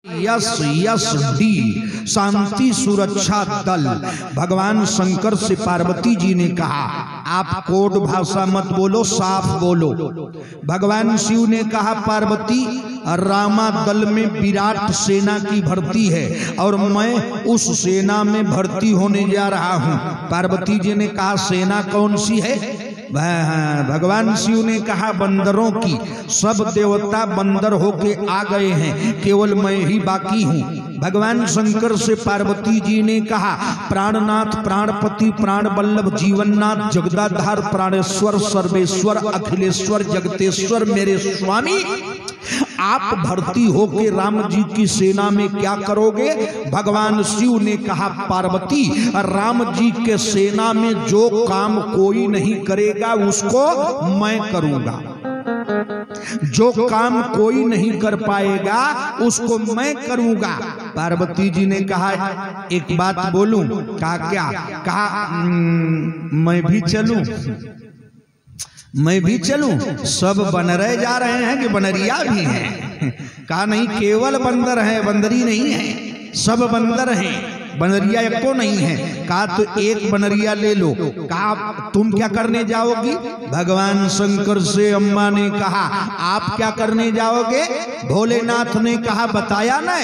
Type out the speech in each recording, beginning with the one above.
Yes yes D शांति सुरक्षा दल। भगवान शंकर से पार्वती जी ने कहा आप कोड भाषा मत बोलो, साफ बोलो। भगवान शिव ने कहा पार्वती रामा दल में विराट सेना की भर्ती है और मैं उस सेना में भर्ती होने जा रहा हूं। पार्वती जी ने कहा सेना कौन सी है? भगवान शिव ने कहा बंदरों की। सब देवता बंदर होके आ गए हैं, केवल मैं ही बाकी हूँ। भगवान शंकर से पार्वती जी ने कहा प्राणनाथ, प्राणपति, प्राण वल्लभ, जीवननाथ, जगदाधार, प्राणेश्वर, सर्वेश्वर, अखिलेश्वर, जगतेश्वर, मेरे स्वामी, आप भर्ती होके राम जी की सेना में क्या करोगे? भगवान शिव ने कहा पार्वती राम जी के सेना में जो काम कोई नहीं करेगा उसको मैं करूंगा। जो काम कोई नहीं कर पाएगा उसको मैं करूंगा। पार्वती जी ने कहा एक बात बोलूं? कहा क्या? कहा मैं भी चलूं, मैं भी चलूं। सब बनरे जा रहे हैं कि बनरिया भी हैं? कहा नहीं, केवल बंदर है, बंदरी नहीं है, सब बंदर हैं, बनरिया एक को नहीं है। कहा तो एक बनरिया ले लो। कहा तुम क्या करने जाओगी? भगवान शंकर से अम्मा ने कहा आप क्या करने जाओगे? भोलेनाथ ने कहा बताया ना,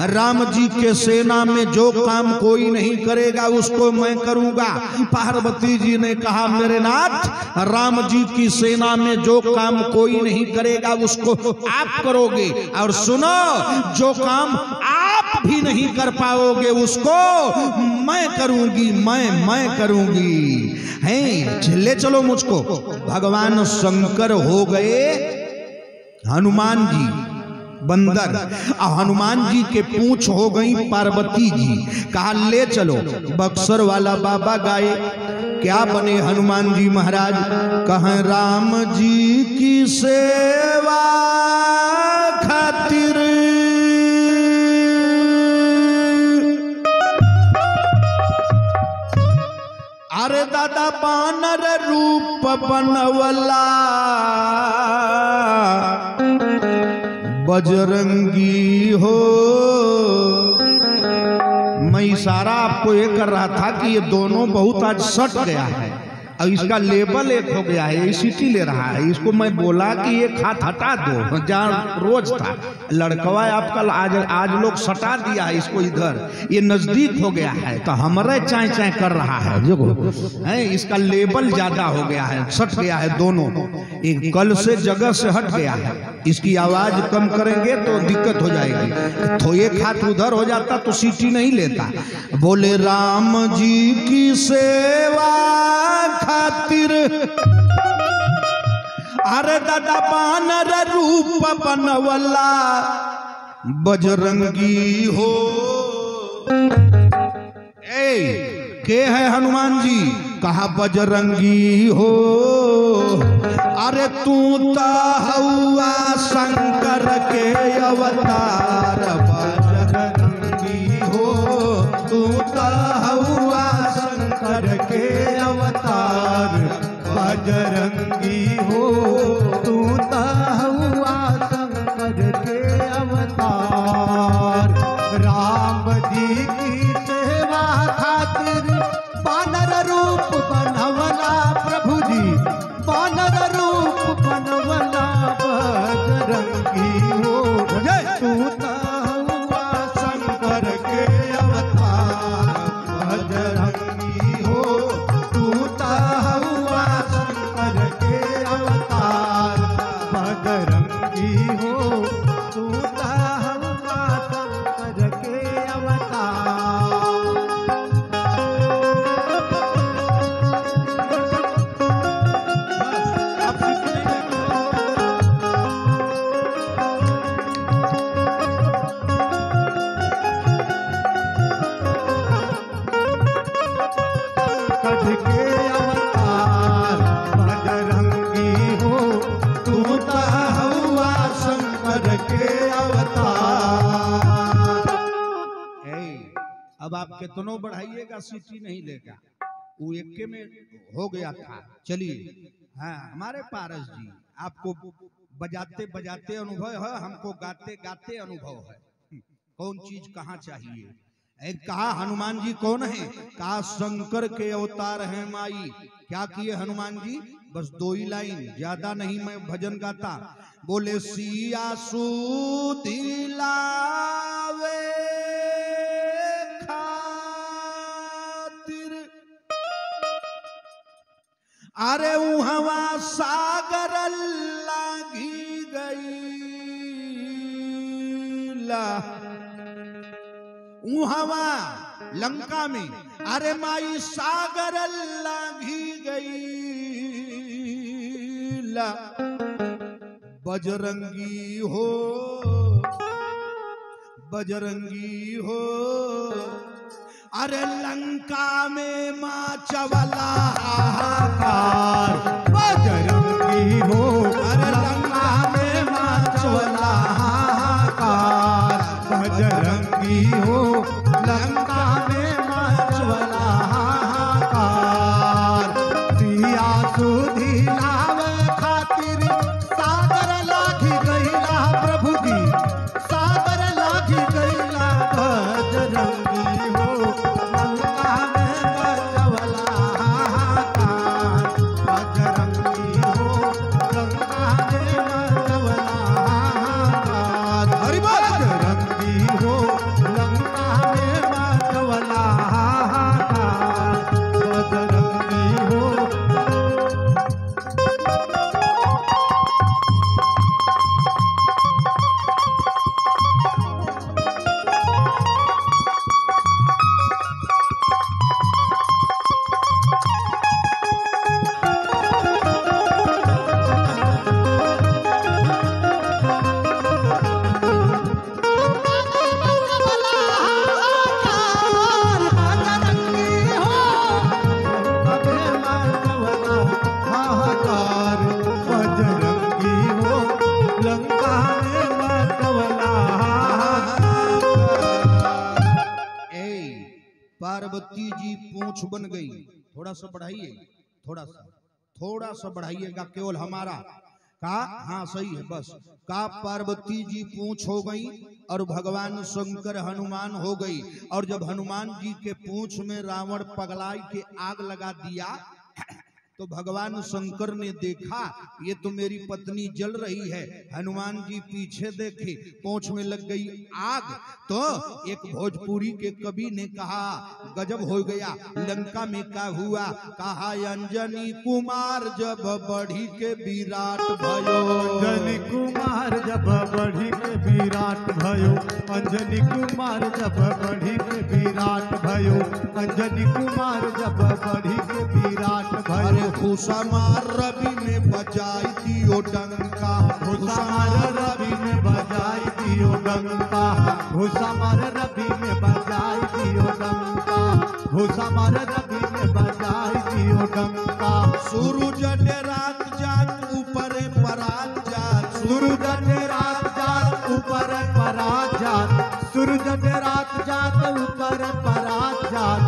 राम जी के सेना में जो काम कोई नहीं करेगा उसको मैं करूंगा। पार्वती जी ने कहा मेरे नाथ राम जी की सेना में जो काम कोई नहीं करेगा उसको आप करोगे, और सुनो जो काम आप भी नहीं कर पाओगे उसको मैं करूंगी, मैं करूंगी। हैं ले चलो मुझको। भगवान शंकर हो गए हनुमान जी बंदर, हनुमान जी के पूंछ हो गई पार्वती जी। कहा ले चलो। बक्सर वाला बाबा गाए क्या बने हनुमान जी महाराज? कहें राम जी की सेवा खातिर अरे दादा बानर रूप बनवला, बजरंगी हो। मैं इशारा आपको ये कर रहा था कि ये दोनों बहुत आज सट गया है और इसका लेबल एक हो गया है, सीटी ले रहा है। इसको मैं बोला कि ये हाथ हटा दो, जहाँ रोज था लड़कवा आपका आज लोग सटा दिया है इसको इधर, ये नजदीक हो गया है तो हमारे चाय चाय कर रहा है। देखो है इसका लेबल ज्यादा हो गया है, सट गया है दोनों, एक कल से जगह से हट गया है। इसकी आवाज कम करेंगे तो दिक्कत हो जाएगी। तो एक हाथ उधर हो जाता तो सीटी नहीं लेता। बोले राम जी की सेवा खातिर अरे दादा बानर रूप बनवला, बजरंगी हो। के है हनुमान जी? कहा बजरंगी हो। अरे तू ता हौआ शंकर के अवतार, बजरंगी हो। तू ता हौआ शंकर के अवतार, बजरंगी हो। तू ता हौआ शंकर के अवतार। राम जी की सेवा खातिर बानर रूप बनवला, प्रभु जी बानर रूप बनवला, बजरंगी हो। तू ता हौआ शंकर के अवतार, बजरंगी हो। तू ता हौआ शंकर के अवतार, बजरंगी हो। तू ता हौआ शंकर के अवतार। अब आप कितनों बढ़ाइएगा सीटी नहीं लेगा, वो एक में हो गया था। चलिए हाँ हमारे पारस जी आपको बजाते बजाते अनुभव है, हमको गाते गाते अनुभव है। कौन चीज कहाँ चाहिए। एक कहा हनुमान जी कौन है, कहा शंकर के अवतार हैं माई। क्या किए हनुमान जी, बस 2 ही लाइन, ज्यादा नहीं मैं भजन गाता। बोले सिया सूत लावे खातिर, अरे हवा सागर लागी गई, हवा लंका में, अरे माई सागर लागी गई, बजरंगी हो बजरंगी हो, अरे लंका में माँ चवला हाहाकार, बजरंगी हो, अरे लंका में माँ चवला हाहाकार, बजरंगी हो, लंका में मचवला हाहाकार। सिया सुधी लावे खातिर सागर लागी गईला, प्रभु जी सागर लागी गईला, बजरंगी हो, लंका में मचवला हाहाकार, बजरंगी हो, लंका में मचवला हाहाकार। हरि बोल। बजरंगी हो, लंका में मचवला हाहाकार, बजरंगी हो। पार्वती जी पूंछ बन गई। थोड़ा सा बढ़ाइए, थोड़ा सा बढ़ाइएगा, केवल हमारा का, हाँ सही है बस। का पार्वती जी पूंछ हो गई और भगवान शंकर हनुमान हो गई। और जब हनुमान जी के पूंछ में रावण पगलाई के आग लगा दिया तो भगवान शंकर ने देखा ये तो मेरी पत्नी जल रही है। हनुमान जी पीछे देखे, पूंछ में लग गई आग। तो एक भोजपुरी के कवि ने कहा गजब हो गया, लंका में क्या हुआ। कहा अंजनी कुमार जब बढ़ी के विराट भयो, अंजनी कुमार जब बढ़ी के विराट भयो, अंजनी कुमार जब बढ़ी के विराट भयो, अंजनी कुमार जब बढ़ी के विराट भयो। घुसा मार रवि में बजाई दियो डंका, घुसा मार रवि में बजाई दियो डंका, घुसा मार रवि में बजाई दियो डंका, घुसा मार रवि में बजाई दियो डंका। सूरज रात जात ऊपर परात जात, सूरज रात जात ऊपर परात जात, सूरज रात जात ऊपर परात जात।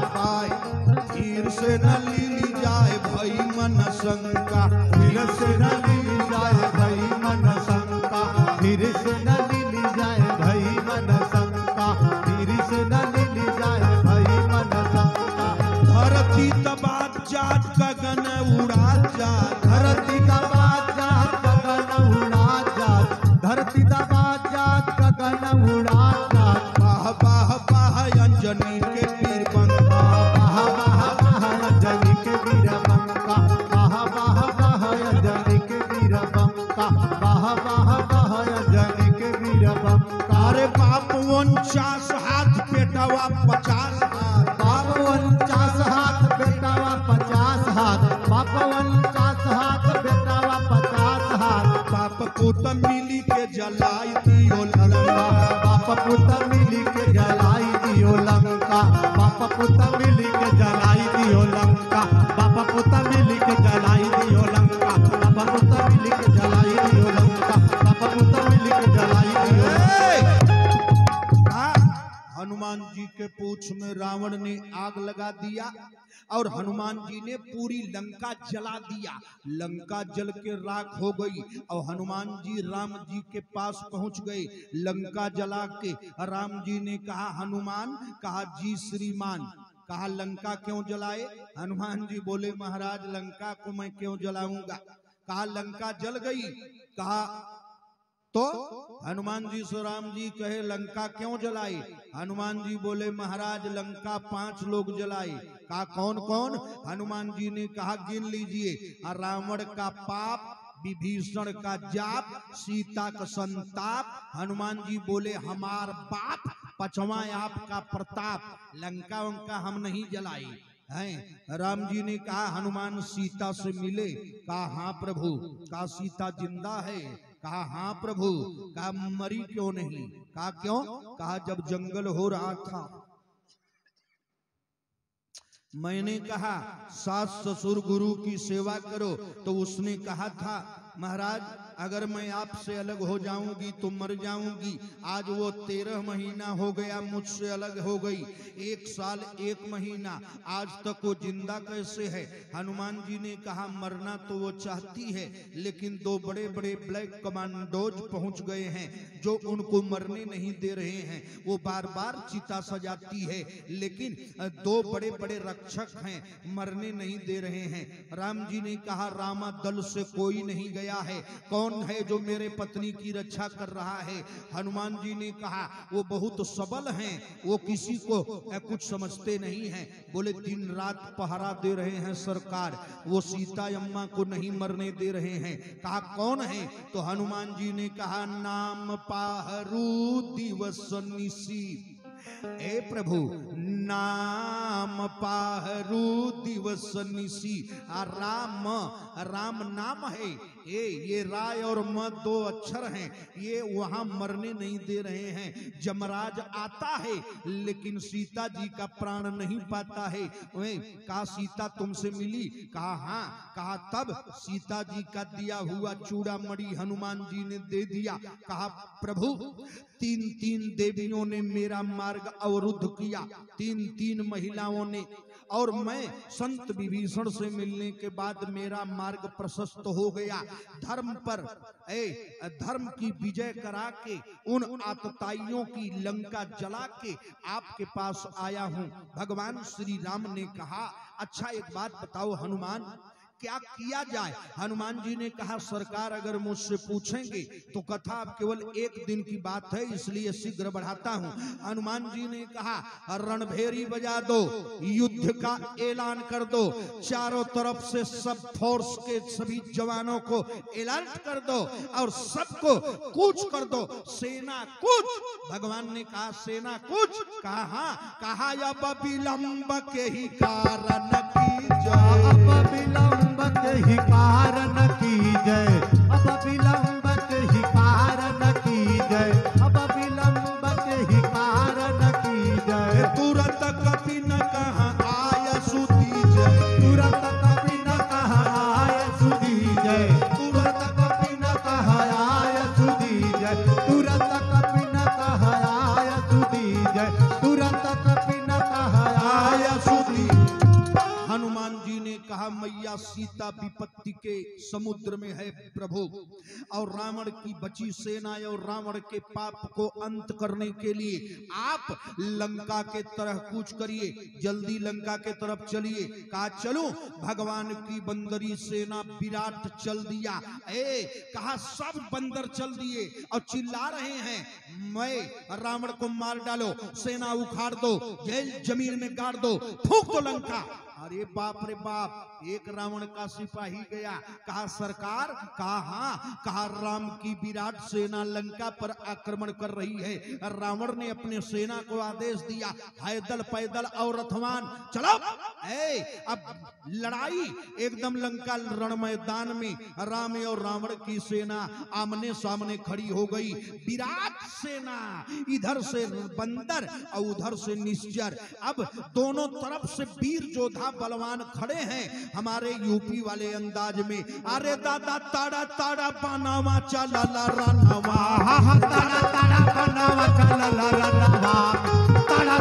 धीर से न लीली जाए भई मन शंका, धीर से न लीली जाए भई मन शंका, धीर से न लीली जाए भई मन शंका, धीर से न लीली जाए भई मन शंका। धरती दबात जात गगन उड़ात जात, धरती दबात जात गगन उड़ात जात, धरती दबात जात गगन उड़ात जात। बाह बाह बाह अंजनी के पीर बंका, बाह बाह बाह अंजनी के वीर बंका, बाह बाह बाह अंजनी के वीर बंका, बाह बाह बाह अंजनी के वीर बंका। अरे बाप 49 हाथ पेटवा 50 हाथ, बाप 49 हाथ बेटावा 50 हाथ, बाप 49 हाथ बेटावा 50 हाथ। बाप पुत मिली के जलाई दियो लंका, बाप पुत मिली के जलाई दियो लंका, बाप पुत मिली के जलाई दियो लंका, बाप पुत मिली के जलाई दियो लंका, बाप पुत मिली के जलाई दियो लंका, बाप पुत मिली के जलाई दियो लंका। हनुमान हनुमान जी के पूंछ में रावण ने आग लगा दिया और हनुमान जी ने पूरी लंका जला दिया। लंका जल के राख हो गई और हनुमान जी राम जी के पास पहुंच गए। लंका जला के राम जी ने कहा हनुमान, कहा जी श्रीमान, कहा लंका क्यों जलाए? हनुमान जी बोले महाराज लंका को मैं क्यों जलाऊंगा? कहा लंका जल गई। कहा तो हनुमान जी से राम जी कहे लंका क्यों जलाई? हनुमान जी बोले महाराज लंका 5 लोग जलाए। कहा कौन कौन? हनुमान जी ने कहा गिन लीजिए, रावण का पाप, विभीषण का जाप, सीता का संताप। हनुमान जी बोले हमार बाप, 5वां आपका प्रताप। लंका वंका हम नहीं जलाई हैं। राम जी ने कहा हनुमान सीता से मिले? कहा हाँ प्रभु। कहा सीता जिंदा है? कहा हाँ प्रभु। कहा मरी क्यों नहीं? कहा क्यों? कहा जब जंगल हो रहा था मैंने कहा सास ससुर गुरु की सेवा करो, तो उसने कहा था महाराज अगर मैं आपसे अलग हो जाऊंगी तो मर जाऊंगी। आज वो 13 महीना हो गया मुझसे अलग हो गई, 1 साल 1 महीना, आज तक वो जिंदा कैसे है? हनुमान जी ने कहा मरना तो वो चाहती है, लेकिन 2 बड़े बड़े ब्लैक कमांडोज पहुंच गए हैं जो उनको मरने नहीं दे रहे हैं। वो बार बार चिता सजाती है, लेकिन 2 बड़े बड़े रक्षक हैं, मरने नहीं दे रहे हैं। राम जी ने कहा रामा दल से कोई नहीं गया है, कौन है जो मेरे पत्नी की रक्षा कर रहा है? हनुमान जी ने कहा वो बहुत सबल हैं, वो किसी को कुछ समझते नहीं हैं। बोले दिन रात पहरा दे रहे हैं सरकार, वो सीता अम्मा को नहीं मरने दे रहे हैं। कहा कौन है? तो हनुमान जी ने कहा नाम पाहरू दिवस निसी। ए प्रभु नाम पाहरू दिवस निसी। राम, राम नाम है, ये राय और म 2 अक्षर हैं, ये वहां मरने नहीं दे रहे हैं। जमराज आता है लेकिन सीता जी का प्राण नहीं पाता है। कहा सीता तुमसे मिली? कहा हाँ। कहा तब सीता जी का दिया हुआ चूड़ामणि हनुमान जी ने दे दिया। कहा प्रभु 3 देवियों ने मेरा मार्ग अवरुद्ध किया, 3 महिलाओं ने, और मैं संत विभीषण से मिलने के बाद मेरा मार्ग प्रशस्त हो गया। धर्म पर धर्म की विजय करा के उन आतताइयों की लंका जला के आपके पास आया हूं। भगवान श्री राम ने कहा अच्छा एक बात बताओ हनुमान, क्या किया जाए? हनुमान जी ने कहा सरकार अगर मुझसे पूछेंगे तो कथा अब केवल 1 दिन की बात है, इसलिए शीघ्र बढ़ाता हूं। हनुमान जी ने कहा रणभेरी बजा दो, युद्ध का ऐलान कर दो, चारों तरफ से सब फोर्स के सभी जवानों को अलर्ट कर दो और सबको कूच कर दो, सेना कूच। भगवान ने कहा सेना कूच? कहा कहा अब विलंब के ही कारण की जय, अब विलंब के ही कारण की जय, अब विलंब के ही कारण की जय, अब विलंब के ही कारण की जय। तुरंत कपि न कहा आय सुधी जय, तुरंत कपि न कहा आय सुधी जय, तुरंत कपि न कहा आय सुधी जय, तुरंत कपि न कहा आय सुधी जय, तुरंत कपि न कहा आय सुधी। हनुमान जी ने कहा मैया सीता विपत्ति के समुद्र में है प्रभु, और रावण की बची सेना और रावण के पाप को अंत करने के लिए आप लंका के तरह कूच करिए, जल्दी लंका के तरफ चलिए। कहा चलो, भगवान की बंदरी सेना विराट चल दिया। कहा सब बंदर चल दिए और चिल्ला रहे हैं मैं रावण को मार डालो, सेना उखाड़ दो, जेल जमीन में गाड़ दो, फूंक दो लंका। अरे बाप रे बाप, एक रावण का सिपाही गया। कहा सरकार? कहा हाँ। कहा राम की विराट सेना लंका पर आक्रमण कर रही है। रावण ने अपने सेना को आदेश दिया पैदल पैदल और रथवान चलो। अब लड़ाई एकदम लंका रण मैदान में राम और रावण की सेना आमने सामने खड़ी हो गई। विराट सेना, इधर से बंदर और उधर से निश्चर। अब दोनों तरफ से वीर योद्धा बलवान खड़े हैं हमारे यूपी वाले अंदाज में। अरे दादा ताड़ा ताड़ा बनावा चला रनवा, ताड़ा ताड़ा बनावा चला रनवा, ताड़ा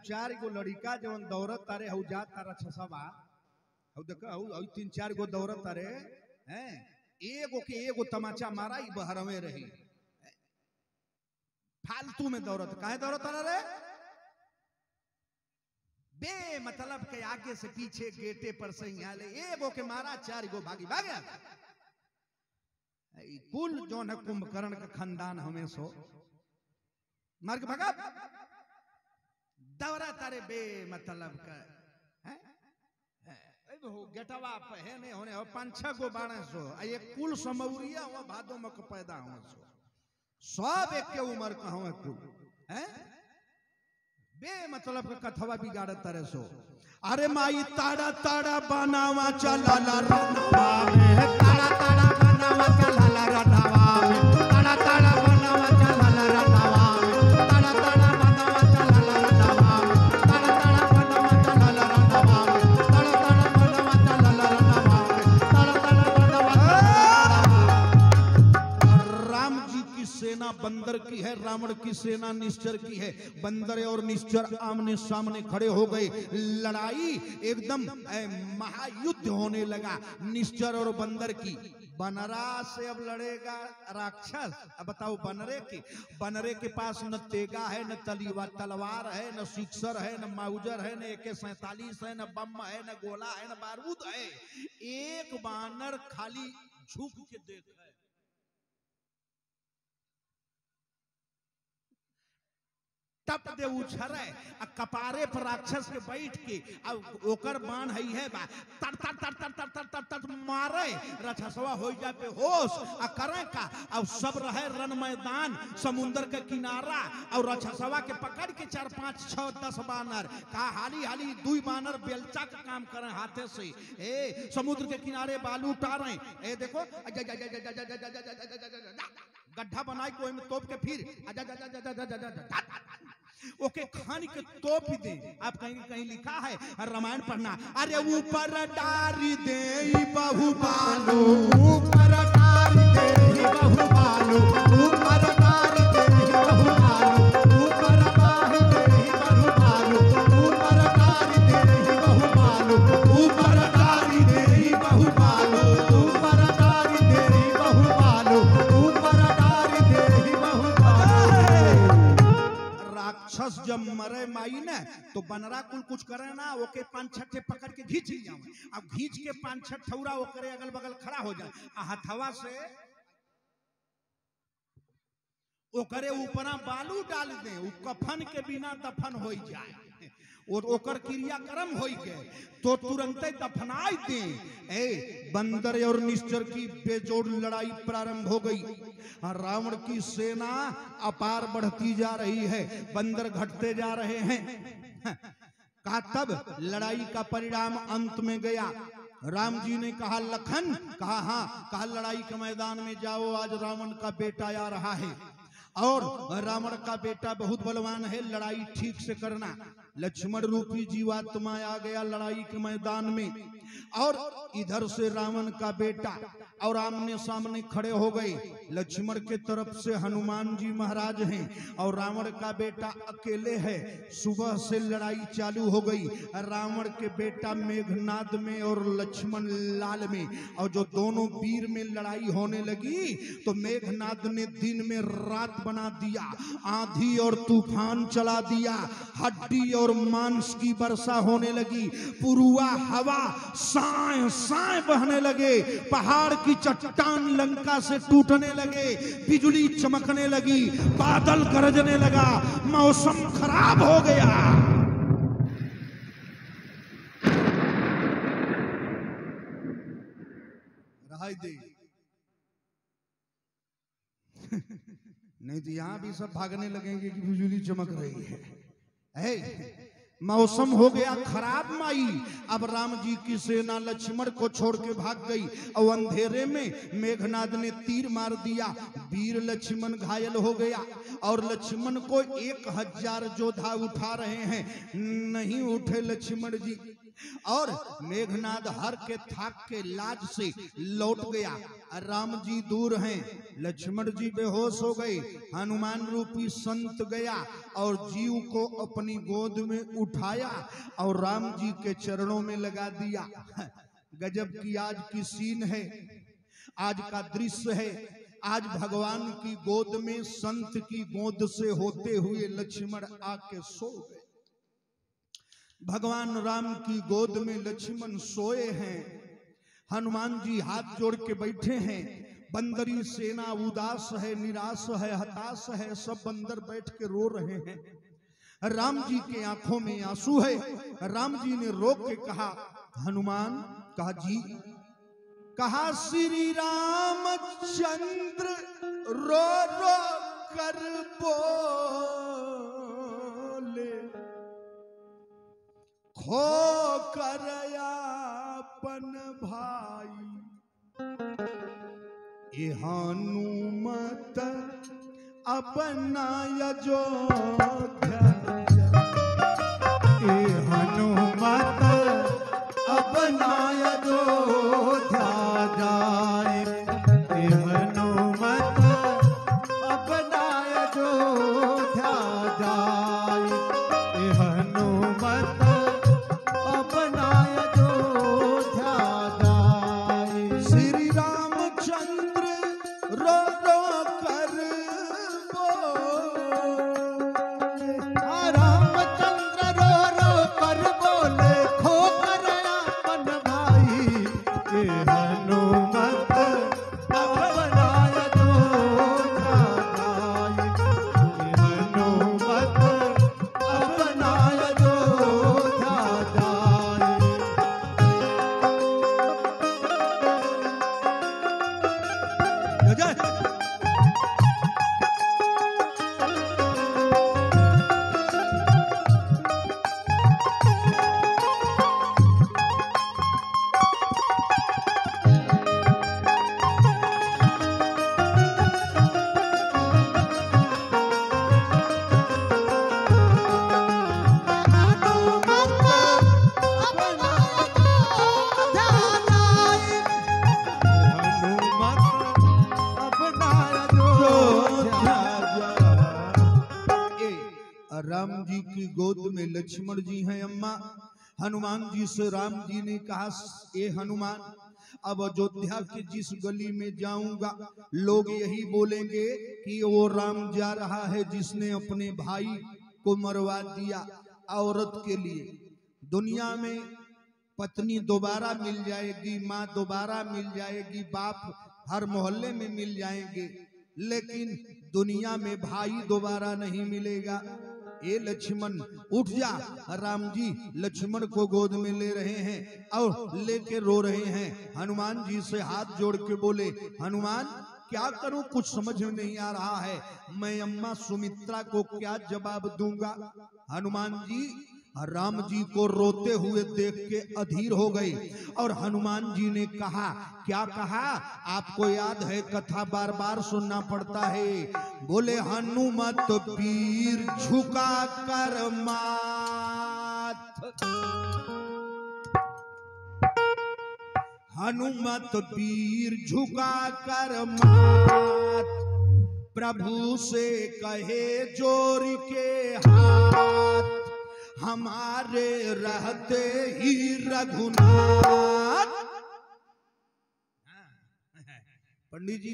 चार गो लड़का जवन दौड़त तारे हउ जा तारा छसवा हउ देख हउ तीन चार गो दौड़त तारे हैं एगो के एगो तमाचा मारा ई बहरवे रही फालतू में दौड़त काहे दौड़त तारा रे बे मतलब के आगे से पीछे गेटे पर से यहाँ ले एगो के मारा चार गो भागी भागे कुल जो है कुंभकर्ण का खानदान हमें सो मार्ग भगा दौरा तारे बे मतलब का गेटवा पहने होने हो 5-6 गो 1200 ये कुल समौरिया हो भादो में पैदा हो सो सब एक के उम्र का हो कुल है बे मतलब का कथवा बिगाड़ तारे सो अरे माई ताड़ा ताड़ा बनावा चला ला रनवा में ताड़ा ताड़ा बनावा चला ला रनवा में ताड़ा ताड़ा बनावा चला ला रनवा में ताड़ा ताड़ा बनावा चला ला रनवा में ताड़ा ताड़ा बनावा चला ला रनवा में ताड़ा ताड़ा बनावा चला ला रनवा में ताड़ा ताड़ा बनावा राम जी की सेना बंदर की है रावण की सेना निश्चर की है बंदर और निश्चर आमने सामने खड़े हो गए लड़ाई एकदम महायुद्ध होने लगा निश्चर और बंदर की बनरा से अब लड़ेगा राक्षस अब बताओ बनरे के पास न तेगा है न तलवार है न सिक्सर है न माउजर है न AK-47 है न बम है न गोला है न बारूद है एक बानर खाली झुक के देख है तप दे उछरे आ कपारे पर राक्षस के बैठ के अब ओकर बाण है बा तर तर तर तर तर तर तर तर मारे राक्षसवा हो जाए पे होश आ करे का अब सब रहे रण मैदान समुद्र के किनारा और राक्षसवा के पकड़ के 4 5 6 10 बानर का हाली हाली 2 बानर बेलचा का काम करे हाथे से ए समुद्र के किनारे बालू उतारे ए देखो गड्ढा बनाई कोई में तोप के फिर ओके खानी के तोप दे आप कहीं लिखा है रामायण पढ़ना अरे ऊपर डारी दे बहु बालो ऊपर डारी दे बहु बालो ऊपर डारी दे बहु बालो ऊपर डारी दे बहु बालो ऊपर डारी दे बहु बालो ऊपर डारी दे बहु बालो ऊपर डारी दे बहु बालो ऊपर डारी दे बहु बालो राक्षस जब मरे माई ने तो बनरा कुल कुछ करे ना ओके 5-6 पकड़ के खींच लिया अब खींच के 5-6 ठौरा ओकरे अगल बगल खड़ा हो जाए हथवा से ओकरे ऊपरा बालू डाल दे उ कफन के बिना दफन हो जाए और ओकर क्रियाक्रम हो गए तो तुरंत दफनाई दे ए बंदर और निश्चर की बेजोड़ लड़ाई प्रारंभ हो गई रावण की सेना अपार बढ़ती जा रही है बंदर घटते जा रहे हैं कहा तब लड़ाई का परिणाम अंत में गया राम जी ने कहा लखन कहा हाँ कहा लड़ाई के मैदान में जाओ आज रावण का बेटा आ रहा है और रावण का बेटा बहुत बलवान है लड़ाई ठीक से करना लक्ष्मण रूपी जीवात्मा आ गया लड़ाई के मैदान में और इधर से रावण का बेटा और आमने सामने खड़े हो गए लक्ष्मण के तरफ से हनुमान जी महाराज हैं और रावण का बेटा अकेले है सुबह से लड़ाई चालू हो गई रावण के बेटा मेघनाद में और लक्ष्मण लाल में और जो दोनों वीर में लड़ाई होने लगी तो मेघनाद ने दिन में रात बना दिया आंधी और तूफान चला दिया हड्डी और मांस की वर्षा होने लगी पुरुआ हवा साए साए बहने लगे पहाड़ की चट्टान लंका से टूटने लगे बिजली चमकने लगी बादल गरजने लगा मौसम खराब हो गया रहाई दे नहीं तो यहां भी सब भागने लगेंगे कि बिजली चमक रही है मौसम हो गया खराब माई अब राम जी की सेना लक्ष्मण को छोड़ के भाग गई और अंधेरे में मेघनाद ने तीर मार दिया वीर लक्ष्मण घायल हो गया और लक्ष्मण को 1000 योद्धा उठा रहे हैं नहीं उठे लक्ष्मण जी और मेघनाद हर के थाक के लाज से लौट गया। राम जी दूर हैं, लक्ष्मण जी बेहोश हो गए। हनुमान रूपी संत गया और जीव को अपनी गोद में उठाया और राम जी के चरणों में लगा दिया। गजब की आज की सीन है, आज का दृश्य है। आज भगवान की गोद में संत की गोद से होते हुए लक्ष्मण आके सो गए। भगवान राम की गोद में लक्ष्मण सोए हैं। हनुमान जी हाथ जोड़ के बैठे हैं। बंदरी सेना उदास है, निराश है, हताश है, सब बंदर बैठ के रो रहे हैं। राम जी के आंखों में आंसू है। राम जी ने रोक के कहा, हनुमान, कहा जी, कहा श्री रामचंद्र रो रो कर बोले, खो कर अपन भाई, ये हनुमत अपना अयोध्या, ये हनुमत अपना अयोध्या जाए, ये हनुमत अपना अयोध्या जाए, ये हनुमत अपना अयोध्या जाए। श्री रामचंद्र रो रो कर बोले, रामचंद्र रो रो कर बोले, खो कर अपन भाई, ये हनुमत अपना अयोध्या जाए, ये हनुमत अपना अयोध्या जाए। जय। राम जी की गोद में लक्ष्मण जी हैं अम्मा। हनुमान जी से राम जी ने कहा, ए हनुमान, अब अयोध्या के जिस गली में जाऊंगा लोग यही बोलेंगे कि वो राम जा रहा है जिसने अपने भाई को मरवा दिया औरत के लिए। दुनिया में पत्नी दोबारा मिल जाएगी, माँ दोबारा मिल जाएगी, बाप हर मोहल्ले में मिल जाएंगे, लेकिन दुनिया में भाई दोबारा नहीं मिलेगा। ए लक्ष्मण उठ जा। राम जी लक्ष्मण को गोद में ले रहे हैं और लेके रो रहे हैं। हनुमान जी से हाथ जोड़ के बोले, हनुमान क्या करूं, कुछ समझ में नहीं आ रहा है, मैं अम्मा सुमित्रा को क्या जवाब दूंगा। हनुमान जी राम जी को रोते हुए देख के अधीर हो गए और हनुमान जी ने कहा, क्या कहा, आपको याद है, कथा बार बार सुनना पड़ता है। बोले, हनुमत पीर झुका कर माथ, हनुमत पीर झुका कर माथ, प्रभु से कहे जोर के हाथ, हमारे रहते ही रघुनाथ। पंडित जी,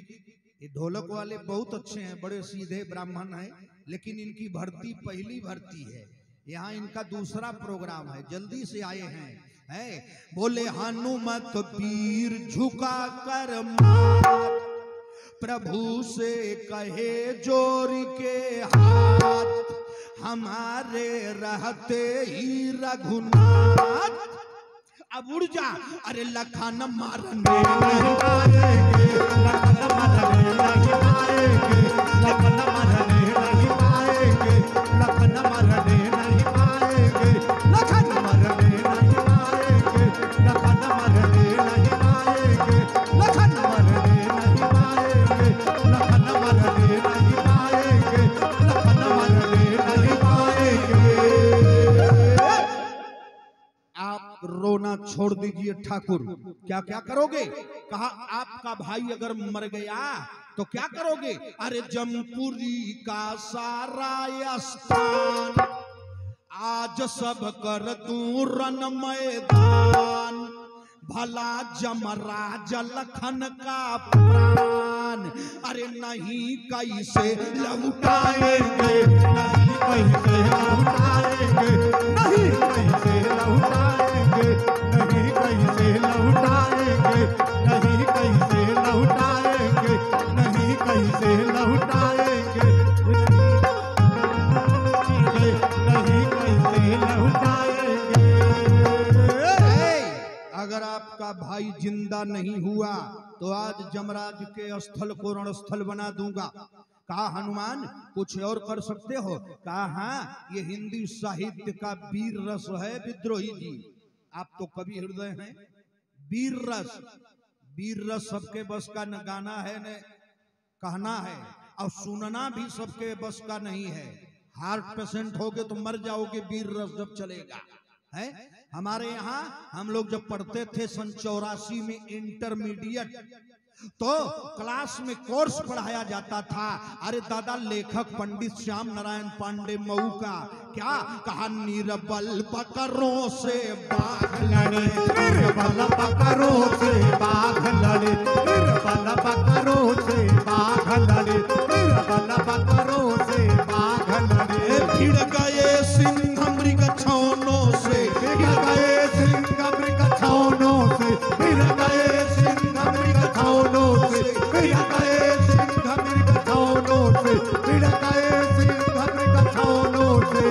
ये ढोलक वाले बहुत अच्छे हैं, बड़े सीधे ब्राह्मण हैं, लेकिन इनकी भर्ती पहली भर्ती है, यहाँ इनका दूसरा प्रोग्राम है, जल्दी से आए हैं। बोले, हनुमत पीर झुका कर माथ, प्रभु से कहे जोर के हाथ, हमारे रहते ही रघुनाथ। अब उड़ जा, अरे लखन मारने नहीं आएंगे, लखन मारने नहीं आएंगे, लखन मारने नहीं आएंगे, लखन मारने नहीं आएंगे, लखन मारने नहीं आएंगे, लखन मारने नहीं आएंगे, लखन मारने नहीं आएंगे, लखन मारने नहीं आएंगे, लखन मारने नहीं आएंगे। आप छोड़ दीजिए ठाकुर, क्या क्या करोगे? कहा आपका भाई अगर मर गया तो क्या करोगे? अरे जमपुरी का सारा स्थान आज सब कर दूं रण मैदान, भला जमराज लखन का प्राण अरे नहीं कैसे लौटाएंगे, नहीं कैसे लौटाएंगे, नहीं कैसे लौटाएंगे, नहीं कैसे लौटाएंगे, नहीं कैसे लौटाएंगे, नहीं कैसे लौटाएंगे, नहीं कैसे लौटाएंगे। अगर आपका भाई जिंदा नहीं हुआ तो आज जमराज के स्थल को रणस्थल बना दूंगा। कहा हनुमान कुछ और कर सकते हो? कहा हाँ, ये हिंदी साहित्य का वीर रस है विद्रोही जी, आप तो कवि हृदय हैं। वीर रस, वीर रस सबके बस का न गाना है न कहना है, और सुनना भी सबके बस का नहीं है। हार्ट पेशेंट होगे तो मर जाओगे वीर रस जब चलेगा है। हमारे यहाँ हम लोग जब पढ़ते थे सन 84 में इंटरमीडिएट, तो क्लास में कोर्स पढ़ाया जाता था। अरे दादा लेखक पंडित श्याम नारायण पांडे मऊ का क्या कहा, निर्बल बकरों से बाघ लड़े, निर्बल बकरों से बाघ लड़े, निर्बल बकरों से बाघ लड़े, निर्बल बकरों से बाघ लड़े, भिड़ गए सिंह मृग छौनों से, भिड़ गए सिंह मृग छौनों से, भिड़ गए सिंह मृग छौनों से, भिड़ गए सिंह मृग छौनों से, भिड़ गए सिंह मृग छौनों से।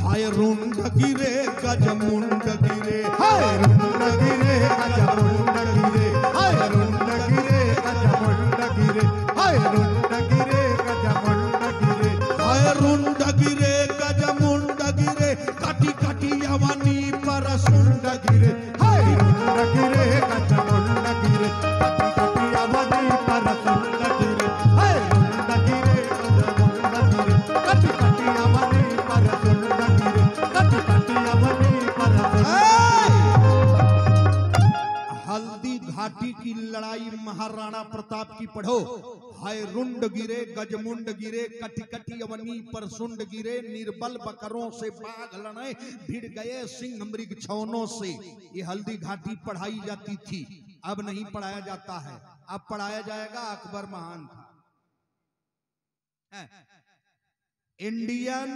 हाय रुंड गिरे गजमुंड गिरे, हाय रुंड गिरे गजमुंड गिरे, हाय रुंड गिरे गजमुंड गिरे, हाय रुंड गिरे गजमुंड गिरे, हाय रुंड गिरे गजमुंड गिरे, कटी कटी अवनी पर सुंड गिरे, हाय रुंड गिरे गजमुंड गिरे, कटी कटी अवनी पर सुंड गिरे, हाय रुंड गिरे गजमुंड गिरे, कटी कटी अवनी पर सुंड गिरे, कटी कटी अवनी पर सुंड गिरे। हल्दी घाटी की लड़ाई महाराणा प्रताप की पढ़ो। हाय रुंड गिरे गजमुंड गिरे, कटी कटी अवनी पर सुंड गिरे, निर्बल बकरों से बाघ लड़े, भिड़ गए सिंह मृग छौनों से। ये हल्दी घाटी पढ़ाई जाती थी, अब नहीं पढ़ाया जाता है। अब पढ़ाया जाएगा अकबर महान था। इंडियन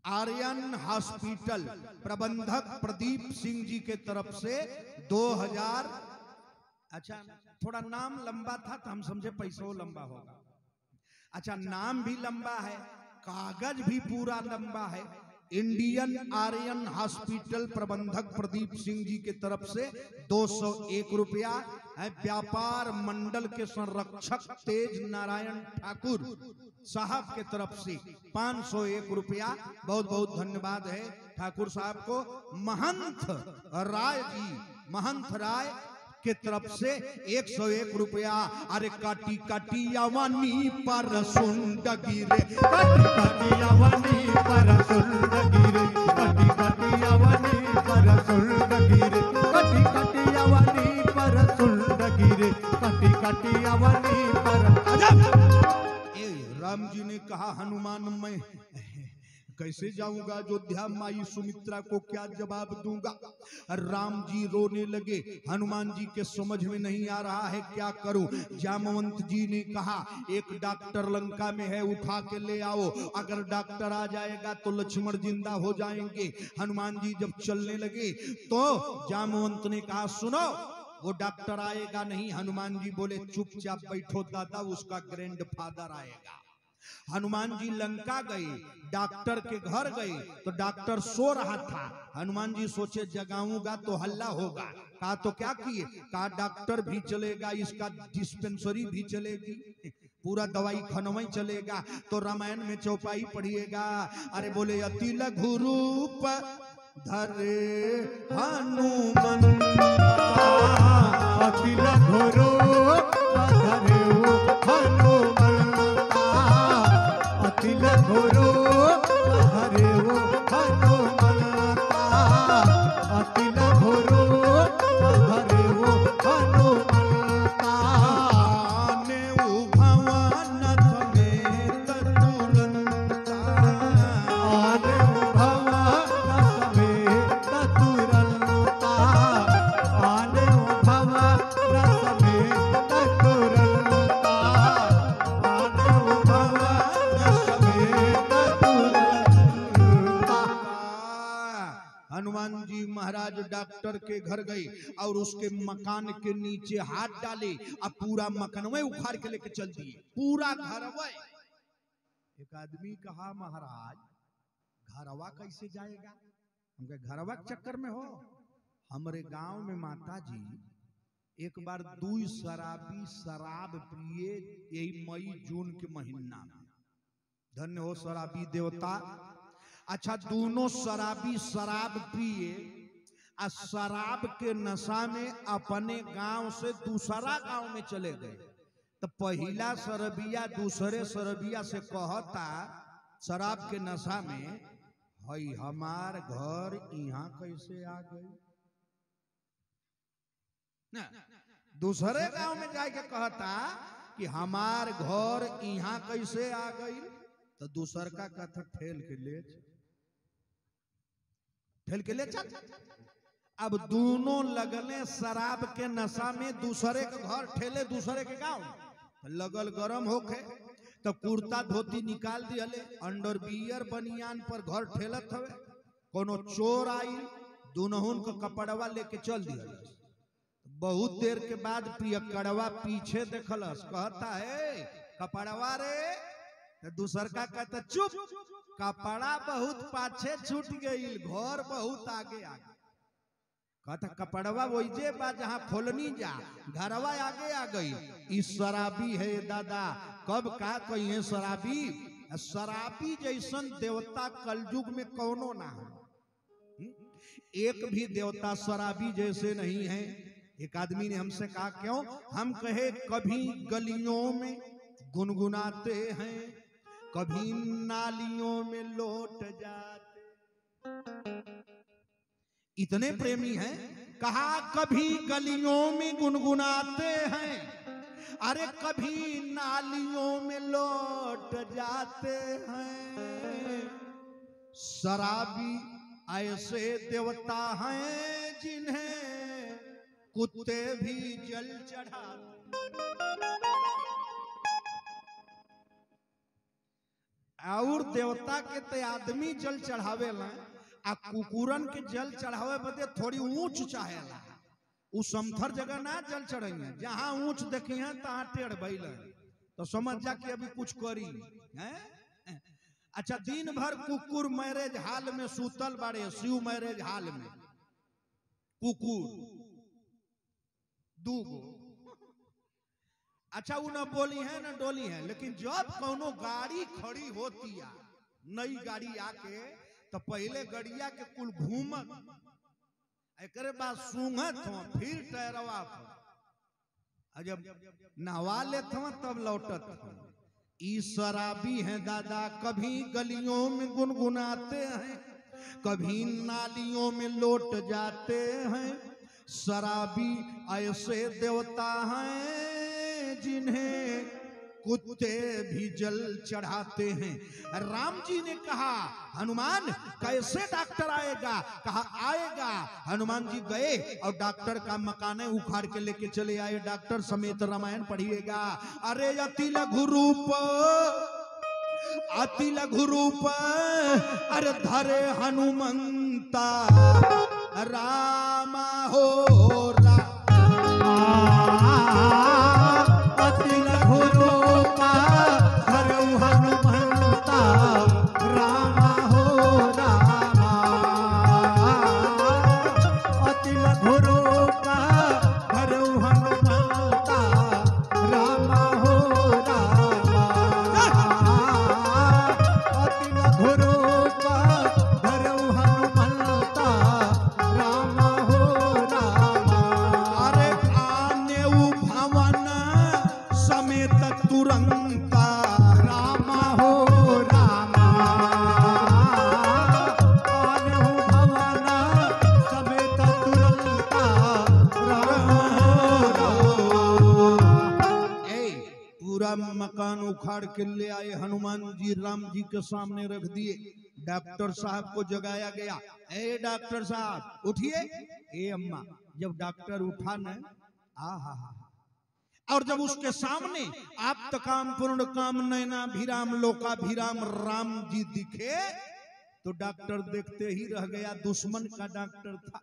आर्यन हॉस्पिटल प्रबंधक प्रदीप सिंह जी के तरफ से 2000, अच्छा थोड़ा नाम लंबा था तो हम समझे पैसा लंबा होगा। अच्छा नाम भी लंबा है, कागज भी पूरा लंबा है। इंडियन आर्यन हॉस्पिटल प्रबंधक प्रदीप सिंह जी के तरफ से 201 रुपया है। व्यापार मंडल के संरक्षक तेज नारायण ठाकुर साहब के तरफ से 501 रुपया, बहुत बहुत धन्यवाद है ठाकुर साहब को। महंत राय जी, महंत राय के तरफ से 101 रुपया। अरे काटी काटी अवनी पर सुंड गिरे, काटी काटी अवनी पर सुंड गिरे, काटी काटी अवनी पर सुंड गिरे, काटी काटी अवनी पर सुंड गिरे, काटी काटी अवनी पर। राम जी ने कहा हनुमान मैं कैसे जाऊंगा अयोध्या, माई सुमित्रा को क्या जवाब दूंगा। राम जी रोने लगे, हनुमान जी के समझ में नहीं आ रहा है क्या करूं। जामवंत जी ने कहा एक डॉक्टर लंका में है, उठा के ले आओ, अगर डॉक्टर आ जाएगा तो लक्ष्मण जिंदा हो जाएंगे। हनुमान जी जब चलने लगे तो जामवंत ने कहा सुनो वो डॉक्टर आएगा नहीं। हनुमान जी बोले चुपचाप बैठो दादा, उसका ग्रैंडफादर आएगा। हनुमान जी लंका गए, डॉक्टर के घर गए तो डॉक्टर सो रहा था। हनुमान जी सोचे जगाऊंगा तो हल्ला होगा। कहा तो क्या किए, कहा डॉक्टर भी चलेगा, इसका डिस्पेंसरी भी चलेगी, पूरा दवाई खनवई चलेगा। तो रामायण में चौपाई पढ़िएगा। अरे बोले अति लघु रूप धरे हनुमान, अति लघु रूप धरे हनुमान, लघु रूप धरे हनुमान, डॉक्टर के घर गई और उसके मकान के नीचे हाथ डाले और पूरा मकानवे उखाड़ के लेके चल दिए, पूरा घरवा। एक आदमी कहा महाराज घरवा कैसे जाएगा? हमके घरवा के चक्कर में हो। हमारे गांव में माता जी एक बार 2 शराबी शराब पिए, यही मई जून के महीना में। धन्य हो शराबी देवता। अच्छा, दोनों शराबी शराब पिए और शराब के नशा में अपने गांव से दूसरा गांव में चले गए। तो पहला शराबिया दूसरे शराबिया से कहता शराब के नशा में, हई हमार घर यहाँ कैसे आ गई? दूसरे गांव में जाके कहता कि हमार घर यहाँ कैसे आ गई? तो दूसर का कथा ठेल के ले चल। अब दोनों लगने शराब के नशा में दूसरे के घर ठेले, दूसरे के गांव लगल गरम होके तो कुर्ता धोती निकाल दिले, अंडरवियर बनियान पर घर ठेलत हवे। कोनो चोर आई, दोनों को कपड़वा लेके चल दिया। बहुत देर के बाद पियकड़वा पीछे देखलस, कहता है कपड़वा रे। तो दूसर का कहता चुप, कपड़ा बहुत पाछे छूट गई, घर बहुत आगे आगे। कहता कपड़वा वही जे बा जहां खोलनी जा, घरवा आगे आ गई। इस शराबी है दादा, कब का कहिए शराबी? शराबी जैसन देवता कलयुग में कौनो ना है, एक भी देवता शराबी जैसे नहीं है। एक आदमी ने हमसे कहा क्यों? हम कहे कभी गलियों में गुनगुनाते हैं, कभी नालियों में लौट जाते। इतने प्रेमी हैं, कहा कभी गलियों में गुनगुनाते हैं, अरे कभी नालियों में लौट जाते हैं। शराबी ऐसे देवता हैं जिन्हें कुत्ते भी जल चढ़ाते। और देवता के ते आदमी जल चढ़ावे ला, आ कुकुरन के जल चढ़ावे बदे थोड़ी ऊंच चाहेला। उ समथर जगह ना जल चढ़ेंगे, जहां ऊंच देखे हैं तहां टेढ़ बैल, तो समझ जा कि अभी कुछ करी हैं। अच्छा, दिन भर कुकुर मैरेज हाल में सूतल बाड़े, शिव मैरेज हाल में कुकुर 2 गो। अच्छा, वो न बोली है न डोली है, लेकिन जब कोनो गाड़ी खड़ी होती है, नई गाड़ी आके, तो पहले गड़िया के कुल घूमत, एक बाद सूंघत हो, फिर टहरवा, जब नहवा लेत हो तब लौटत हो। ई शराबी है दादा, कभी गलियों में गुनगुनाते हैं, कभी नालियों में लौट जाते हैं। शराबी ऐसे देवता हैं जिन्हें कुत्ते भी जल चढ़ाते हैं। राम जी ने कहा हनुमान कैसे डॉक्टर आएगा? कहा आएगा। हनुमान जी गए और डॉक्टर का मकाने उखाड़ के लेके चले आए। डॉक्टर समेत रामायण पढ़िएगा। अरे अति लघु रूप, अति लघु रूप, अरे धरे हनुमंता, रामा हो अति लघु रूपा धरऊ हनुमंता, रामा हो रामा। अति लघु रूपा धरऊ हनुमंता, रामा हो रामा। अति लघु रूपा धरऊ हनुमंता, रामा हो रामा। अरे आने भवन समेत तुरंता, रामा हो रामा। आने भवन समेत तुरंता, रामा हो रामा। ए पूरा मकान उखाड़ के ले आए हनुमान जी, राम जी के सामने रख दिए। डॉक्टर साहब को जगाया गया। ए डॉक्टर साहब उठिए। ए अम्मा, जब डॉक्टर उठा न, आहा, और जब उसके सामने आप काम पूर्ण काम नैना भिराम लोका भिराम राम जी दिखे, तो डॉक्टर देखते ही रह गया। दुश्मन का डॉक्टर था।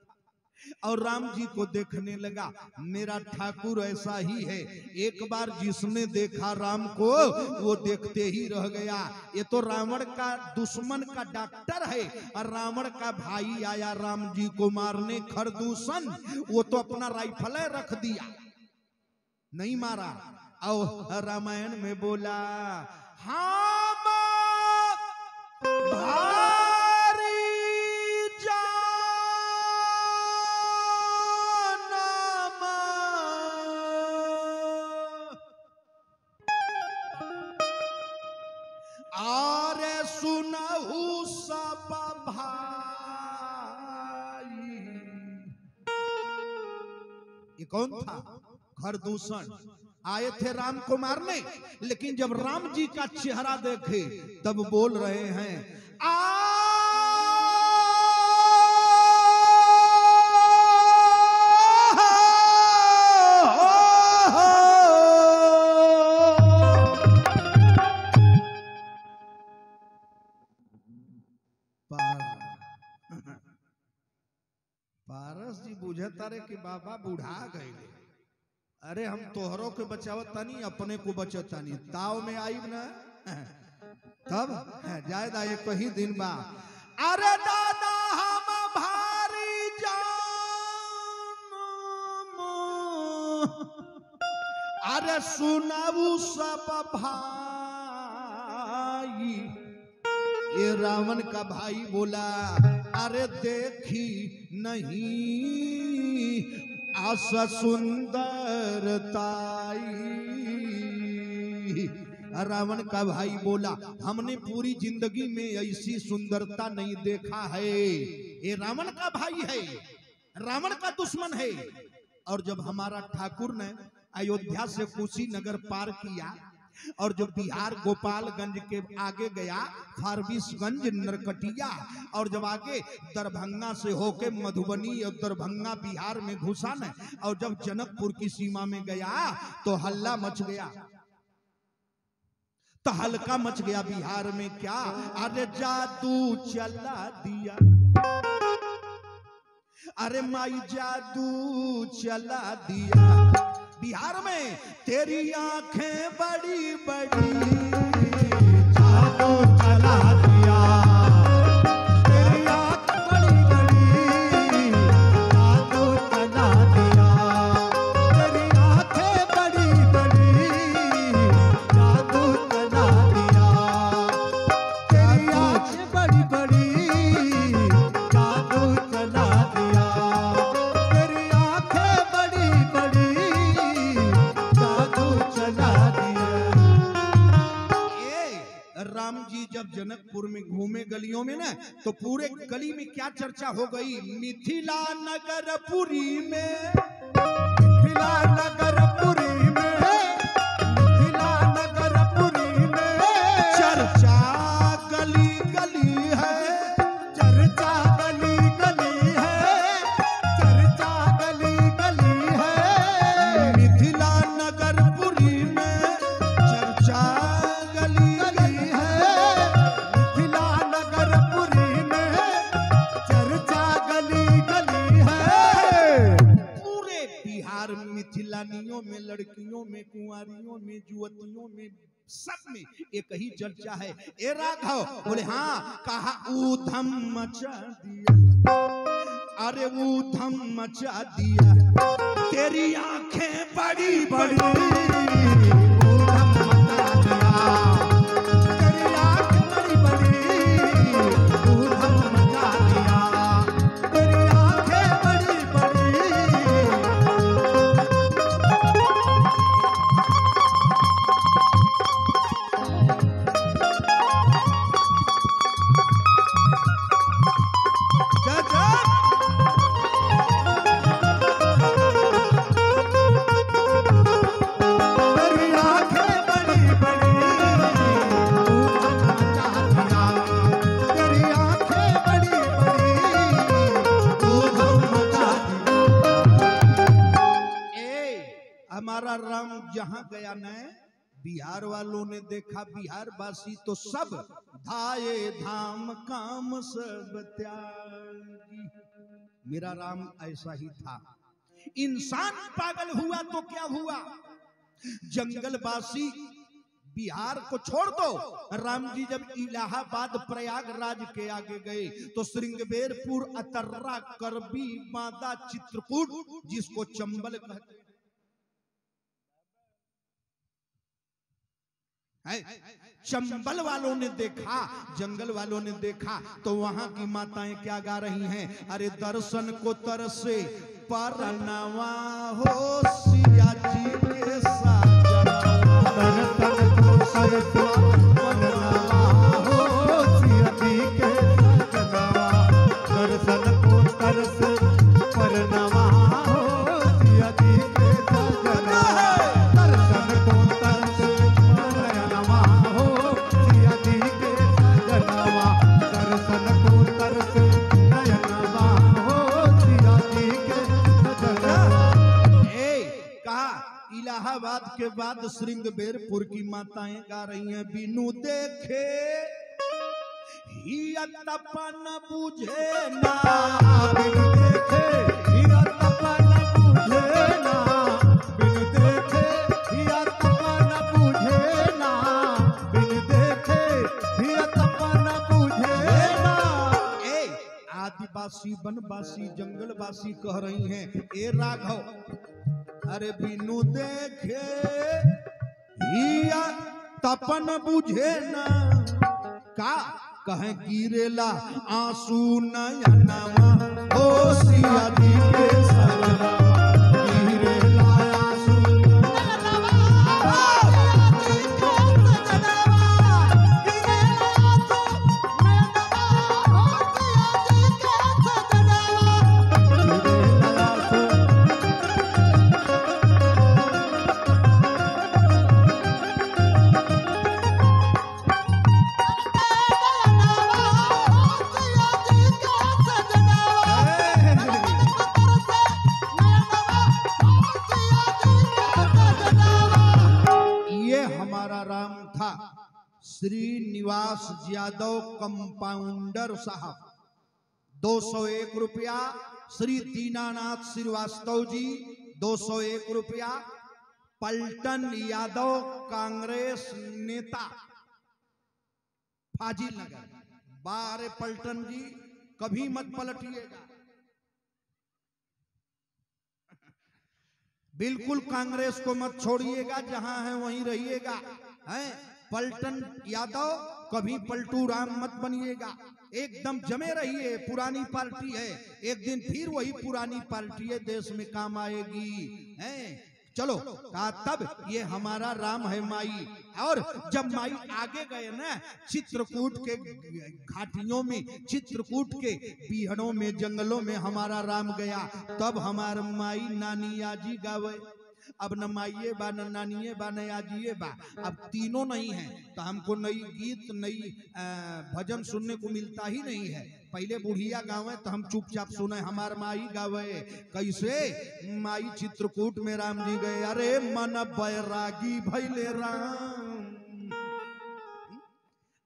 और राम जी को देखने लगा, मेरा ठाकुर ऐसा ही है, एक बार जिसने देखा राम को वो देखते ही रह गया। ये तो रावण का दुश्मन का डॉक्टर है, और रावण का भाई आया राम जी को मारने, खरदूषण, वो तो अपना राइफल रख दिया, नहीं मारा। और रामायण में बोला, हाँ भारी आरे सुनहु सब भाई। ये कौन था? खरदूषण आए थे राम को मारने, लेकिन जब राम जी का चेहरा देखे तब बोल रहे हैं, पारस जी बुझे तारे कि बाबा बुढ़ा गए। अरे हम तोहरों के बचावत तानी, अपने को बचत तानी, ताव में आई ना तब जायदा एक ही दिन बा। अरे दादा हम भारी जान, अरे सुनाऊ सब भाई। ये रावण का भाई बोला, अरे देखी नहीं आशा सुंदरताई। रावण का भाई बोला, हमने पूरी जिंदगी में ऐसी सुंदरता नहीं देखा है। ये रावण का भाई है, रावण का दुश्मन है। और जब हमारा ठाकुर ने अयोध्या से कुशीनगर पार किया और जब बिहार गोपालगंज के आगे गया, फारबिसगंज, नरकटिया, और जब आगे दरभंगा से होके मधुबनी और दरभंगा बिहार में घुसा न, और जब जनकपुर की सीमा में गया तो हल्ला मच गया, तो हल्का मच गया बिहार में। क्या? अरे जादू चला दिया, अरे माई जादू चला दिया बिहार में, तेरी आंखें बड़ी बड़ी, जादू चला दिया, तेरी आंखें बड़ी बड़ी, जादू चला दिया, तेरी आंखें बड़ी बड़ी, जादू चला दिया, तेरी आंखें बड़ी बड़ी, जादू चला दिया, तेरी आंखें बड़ी बड़ी, राम जी जब जनकपुर में घूमे गलियों में ना, तो पूरे गली में क्या चर्चा हो गई? मिथिला नगरपुरी में, मिथिला नगरपुरी में, मिथिला नगरपुरी में चर्चा गली गली है, चर्चा गली गली है, चर्चा गली गली है, मिथिला नगरपुरी में चर्चा गली गली है, मिथिला नगरपुरी में चर्चा गली गली है। पूरे बिहार मिथिलानियों में, लड़कियों में, कुंवारियों में, युवतियों में, सब में एक ही चर्चा है। ए राघव बोले, हाँ। कहा ऊधम मचा दिया, अरे ऊधम मचा दिया, तेरी आंखें बड़ी बड़ी, ऊधम मचा दिया, तेरी आंखें बड़ी बड़ी, ऊधम मचा दिया, तेरी आंखें बड़ी बड़ी। हमारा राम जहां गया न, बिहार वालों ने देखा, बिहार वासी तो सब धाये धाम काम सब त्यागी। मेरा राम ऐसा ही था। इंसान पागल हुआ तो क्या हुआ? जंगलवासी बिहार को छोड़ दो, राम जी जब इलाहाबाद प्रयागराज के आगे गए तो श्रृंगबेरपुर, अतर्रा, करबी, बांदा, चित्रकूट, जिसको चंबल कहते हैं, चंबल वालों ने देखा, जंगल वालों ने देखा तो वहां की माताएं क्या गा रही हैं? अरे दर्शन को तरसे परनवा हो सिया जी के साजना, दर्शन को तरसे परनवा हो सिया जी के साजना, दर्शन को तरसे परनवा हो सिया जी के साजना, दर्शन को तरसे परनवा हो सिया जी के साजना, दर्शन को तरसे परनवा हो सिया जी के साजना। कहा इलाहाबाद के बाद श्रृंगबेरपुर की माताएं गा रही हैं, बिनु देखे हिया तपन बुझे ना, बिनु देखे हिया तपन बुझे ना, बिनु देखे हिया तपन बुझे ना, बिनु देखे हिया तपन बुझे ना। आदिवासी, वनवासी, जंगलवासी कह रही हैं, ए राघव, अरे बिनु देखे हिया तपन बुझे ना, का कहें गिरेला आंसू नयनवा हो सिया जी के सजना, गिरेला आंसू नयनवा हो सिया जी के सजनवा, गिरेला आंसू नयनवा हो सिया जी के सजनवा, गिरेला आंसू। श्रीनिवास यादव कंपाउंडर साहब 201 रुपया, श्री दीनानाथ श्रीवास्तव जी 201 रुपया, पलटन यादव कांग्रेस नेता फाजिल नगर, बारे पलटन जी कभी मत पलटिएगा, बिल्कुल कांग्रेस को मत छोड़िएगा, जहां है वहीं रहिएगा, हैं? पलटन यादव कभी पलटू राम मत बनिएगा, एकदम जमे रहिए, पुरानी पार्टी है, एक दिन फिर वही पुरानी पार्टी है देश में काम आएगी, हैं? चलो तब ये हमारा राम है माई। और जब माई आगे गए ना चित्रकूट के घाटियों में, चित्रकूट के पीहड़ों में, जंगलों में हमारा राम गया, तब हमारा माई नानी आजी गावे। अब न माइये बा, न नानिये बा, न आजिए बा, अब तीनों नहीं है तो हमको नई गीत, नई भजन सुनने को मिलता ही नहीं है। पहले बुढ़िया गावे तो हम चुपचाप सुने, हमार माई गावे कैसे? माई चित्रकूट में राम जी गए, अरे मन बैरागी भैले राम।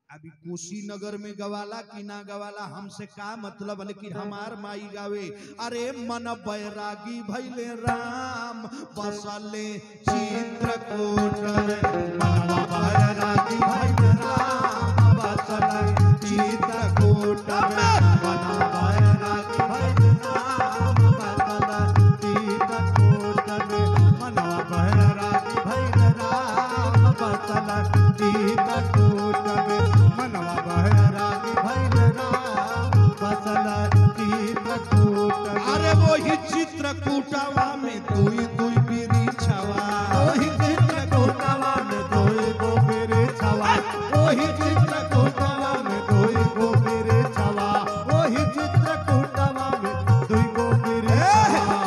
अभी कुशीनगर में गवाला कि ना गवाला हमसे का मतलब, लेकिन हमार माई गावे, अरे मन बैरागी भैले राम, बसले चित्रकूट में, मन बैरागी भैले राम, बसले चित्रकूट में, मन बैरागी भैले राम, बसले चित्रकूट में, मन बैरागी भैले राम, बसले चित्रकूट में, मनवा बैरागी भैले राम, बसले चित्रकूट में। अरे वही चित्रकूटवा में दुई दुई बिरिछवा, वही चित्रकूटवा में दुई गो बिरिछवा, वही चित्रकूटवा में दुई गो बिरिछवा, वही चित्रकूटवा में दुई गो बिरिछवा।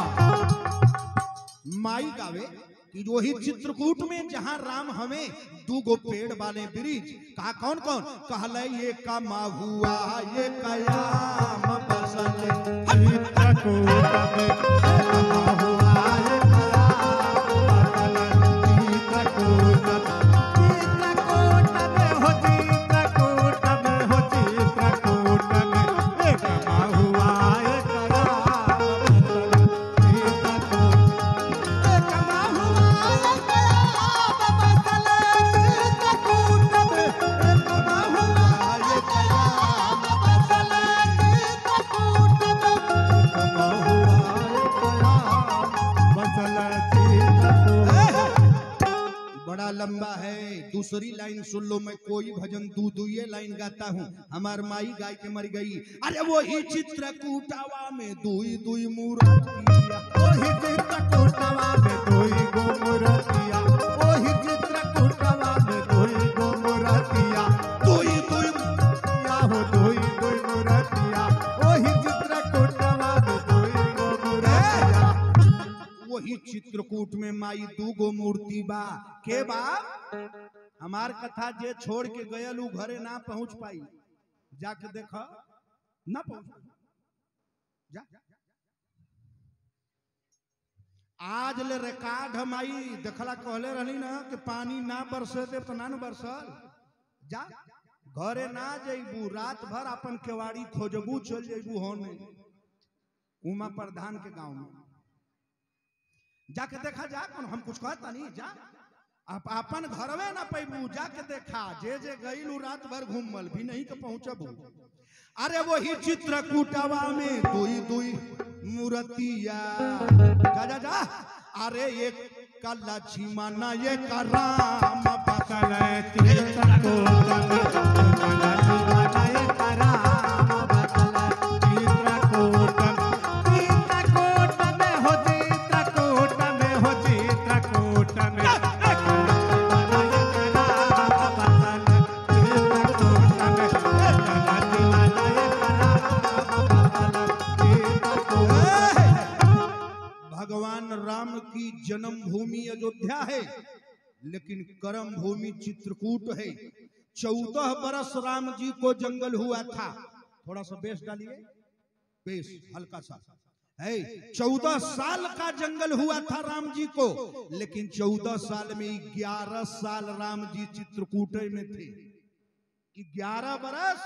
माई गावे कि वही चित्रकूट में जहां राम हमें दू गो पेड़ वाले ब्रिज, कहा कौन कौन? कहले ये का माहुआ, ये कयाम बसले चित्रकूट में, माहुआ ये कयाम बसले चित्रकूट में, चित्रकूट में हो, चित्रकूट में हो, चित्रकूट में एक माहुआ ये कयाम बड़ा लंबा है, दूसरी लाइन सुन लो। मैं कोई भजन दू ये लाइन गाता हूँ, हमार माई गाय के मर गई। अरे वो ही चित्रकूटावा में दुई दुई मूर्तिया, वही चित्रकूटवा में दुई गो मूर्तिया, वही चित्रकूटवा में दुई गो मूर्तिया, दुई दुई या हो दुई दुई मूर्तिया, वही चित्रकूटवा में दुई गो मूर्तिया। वही चित्रकूट में माई दू गो मूर्ति बा के बा। हमार कथा जे छोड़ के गयल उ घरे ना पहुंच पाई, जाके देखा ना पहुंच जा। आज ले रिकॉर्ड हमारी देखला कहले रहनी ना कि पानी ना बरसे दे तो ना बरसल। जा घरे ना जइबू, रात भर अपन केवाड़ी खोजबू, चल जइबू होने उमा प्रधान के गांव में जाके देखा जा। हम कुछ कहता नहीं, जा अपन घरवे ना पैबू, जाके देखा। जे जे गईलू रात भर घूमल भी नहीं के पहुंचबू। अरे वही चित्रकूटवा में दुई दुई मूर्तिया, जा जा जा। अरे ये का लक्ष्मण ये का राम बसल चित्रकूट जन्मभूमि अयोध्या है, लेकिन कर्म भूमि चित्रकूट है। 14 बरस राम जी को जंगल हुआ था। थोड़ा सा बेस डालिए, बेस हल्का सा है। 14 साल का जंगल हुआ था राम जी को, लेकिन 14 साल में 11 साल राम जी चित्रकूट में थे। 11 बरस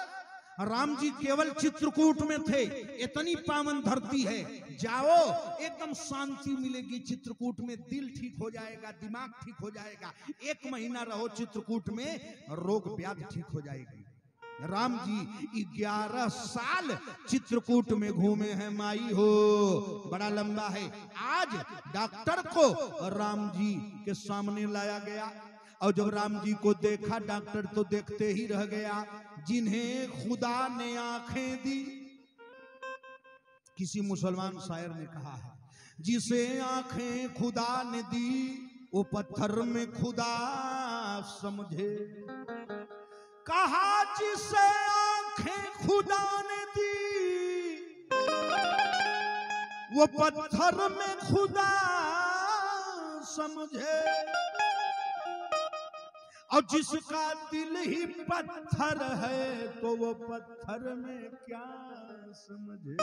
राम जी केवल चित्रकूट में थे। इतनी पावन धरती है, जाओ एकदम शांति मिलेगी चित्रकूट में। दिल ठीक हो जाएगा, दिमाग ठीक हो जाएगा। 1 महीना रहो चित्रकूट में, रोग व्याधि ठीक हो जाएगी। राम जी 11 साल चित्रकूट में घूमे हैं माई हो, बड़ा लंबा है। आज डॉक्टर को राम जी के सामने लाया गया और जब राम जी को देखा डॉक्टर तो देखते ही रह गया। जिन्हें खुदा ने आंखें दी, किसी मुसलमान शायर ने कहा है, जिसे आंखें खुदा ने दी वो पत्थर में खुदा समझे। कहा जिसे आंखें खुदा ने दी वो पत्थर में खुदा समझे, और जिसका दिल ही पत्थर है तो वो पत्थर में क्या समझे।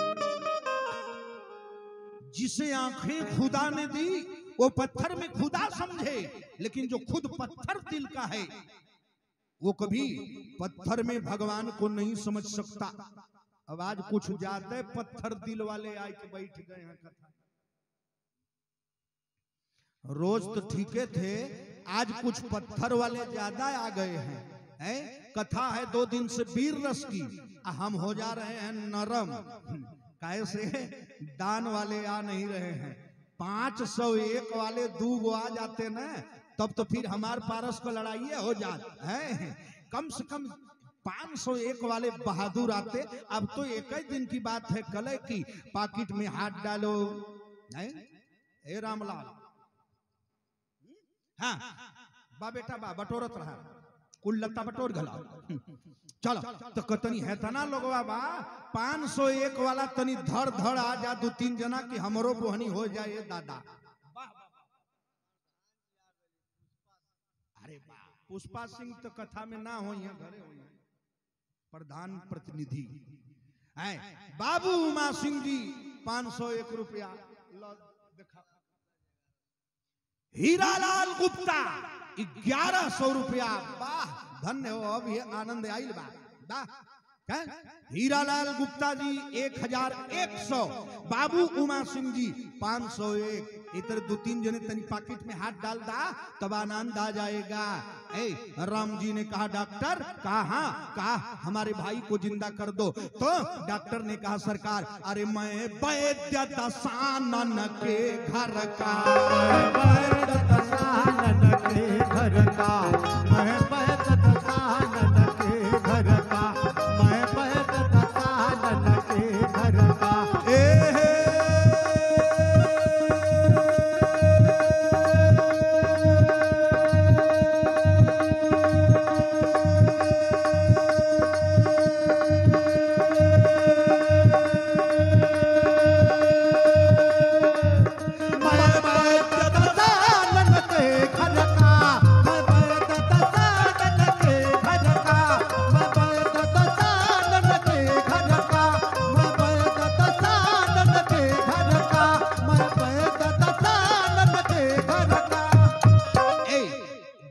जिसे आंखें खुदा ने दी वो पत्थर में खुदा समझे, लेकिन जो खुद पत्थर दिल का है वो कभी पत्थर में भगवान को नहीं समझ सकता। अब आज कुछ ज्यादा पत्थर दिल वाले आए के बैठ गए हैं कथा। रोज तो ठीके थे, आज कुछ पत्थर वाले ज्यादा आ गए हैं। कथा है 2 दिन से वीर रस की, हम हो जा रहे हैं नरम। कैसे दान वाले आ नहीं रहे हैं। 501 वाले 2 गो आ जाते ना, तब तो फिर हमार पारस को लड़ाई हो जाती है। कम से कम 501 वाले बहादुर आते। अब तो 1 ही दिन की बात है, कल की पाकिट में हाथ डालो। ए रामलाल, हाँ बा बेटा बा बटोरत रहा, कुल लत्ता बटोर गला। चलो तो कतनी है तना लोगवा बा 501 वाला तनी धड़ धड़ आ जा 2-3 जना की हमरो बोहनी हो जाए दादा। अरे बा पुष्पा सिंह तो कथा में ना हो, घरे हो, प्रधान प्रतिनिधि है। बाबू उमा सिंह जी 501 रुपया। हीरालाल गुप्ता 1100 रुपया। वाह धन्य हो, अब ये आनंद आइल बा। हीरालाल गुप्ता जी 1100, बाबू उमा सिंह जी 501। इधर 2-3 जने तनी पॉकेट में हाथ डाल दा तब आनंद आ जाएगा। राम जी ने कहा डॉक्टर कहा हमारे भाई को जिंदा कर दो। तो डॉक्टर ने कहा सरकार अरे मैं वैद्य दशानन के घर का, वैद्य दशानन के घर का, मैं वैद्य दशानन के घर का, मैं वैद्य दशानन के घर का।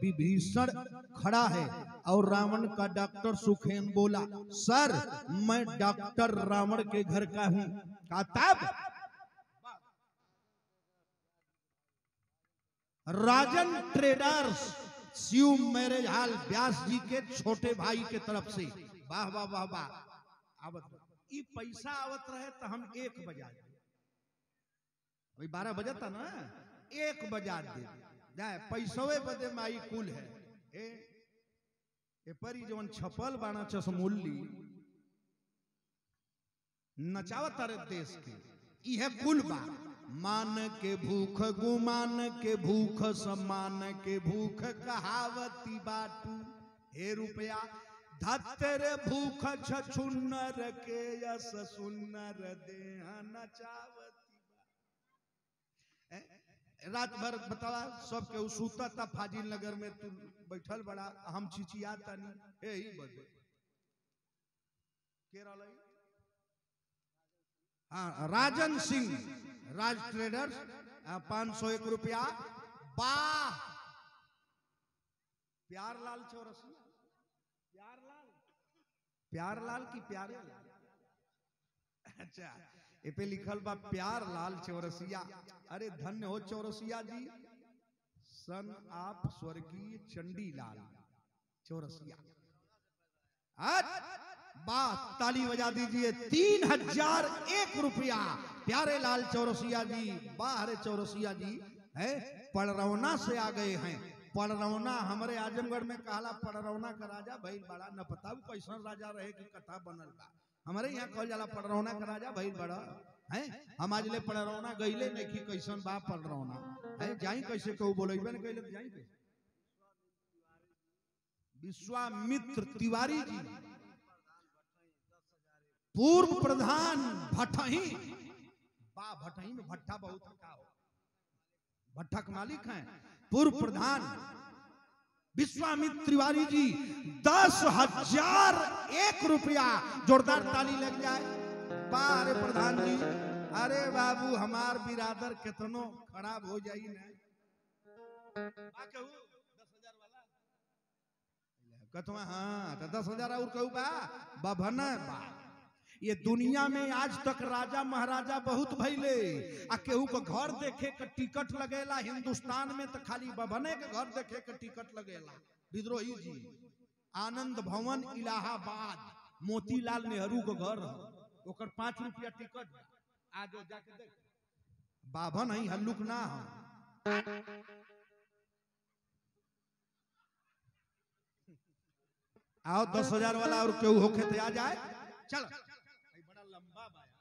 विभीषण खड़ा है और रावण का डॉक्टर सुखेन बोला सर मैं डॉक्टर रावण के घर का हूं। कहा तब राजन ट्रेडर्स शिव मैरिज हॉल व्यास जी के छोटे भाई के तरफ से वाह वाह वाह वाह। आवत ई पैसा आवत रहे तो हम 1 बजा अभी 12 बजता ना 1 बजा दे जाए पैसवे बदे माई कुल है। ए परी जवन छपल बाना चसमुल्ली नचावत रे देश के इहे कुल बा। मान के भूख गुमान के भूख सम्मान के भूख कहावती बाटू हे रुपया धत्तर भूख छछुन्नर के यस सुन्नर देह नचावती बा। रात भर बतावा सब के सूता था फाजिल नगर में तू बैठल बड़ा हम चिचियाता नहीं यही बदे केरल। हाँ राजन सिंह राज ट्रेडर्स 501 रुपया। वाह प्यारलाल चौरसिया प्यारलाल की प्यारे लाल। अच्छा ए पे लिखल बा प्यारलाल चौरसिया। अरे धन्य हो चौरसिया जी सन आप स्वर्गीय चंडीलाल चौरसिया। वाह ताली बजा दीजिए। 3001 रुपया प्यारे लाल चौरसिया जी। बाहर चौरसिया जी है पड़रौना से आ गए हैं। पड़रौना हमारे आजमगढ़ में कहला पड़रौना का राजा भइल बड़ा न पता कैसन राजा रहे कि कथा बनल बा। हमारे यहाँ कहल जाला पड़रौना का राजा भइल बड़ा है। हम आज ले पड़रौना गईले नहीं कि कैसन बा पड़रौना है जाई कैसे कहू बोलेबे न कहले जाई कैसे। विश्वामित्र तिवारी जी पूर्व प्रधान भट्टही। वाह भट्टही में भट्टा बहुत अच्छा हो भट्टा के मालिक हैं पूर्व प्रधान विश्वामित्र तिवारी जी 10,001 रुपया। जोरदार ताली लग जाए। अरे प्रधान जी अरे बाबू हमार बिरादर कितनो खराब हो जाई ना 10,000 वाला कतवा। हाँ तो 10,000 और कहू बा बभना बा। ये दुनिया में आज तक राजा महाराजा बहुत भइले आ केहू को घर देखे के टिकट लगेला। हिंदुस्तान में तो खाली बभने के घर देखे के टिकट लगेला। विद्रोही जी आनंद भवन इलाहाबाद मोतीलाल नेहरू को घर ओकर 5 रुपया टिकट आज जाके देख बाभा नहीं हल्लुक ना हो। आओ 10,000 वाला और केहू होके ते आ जाए। चल बड़ा लंबा बाया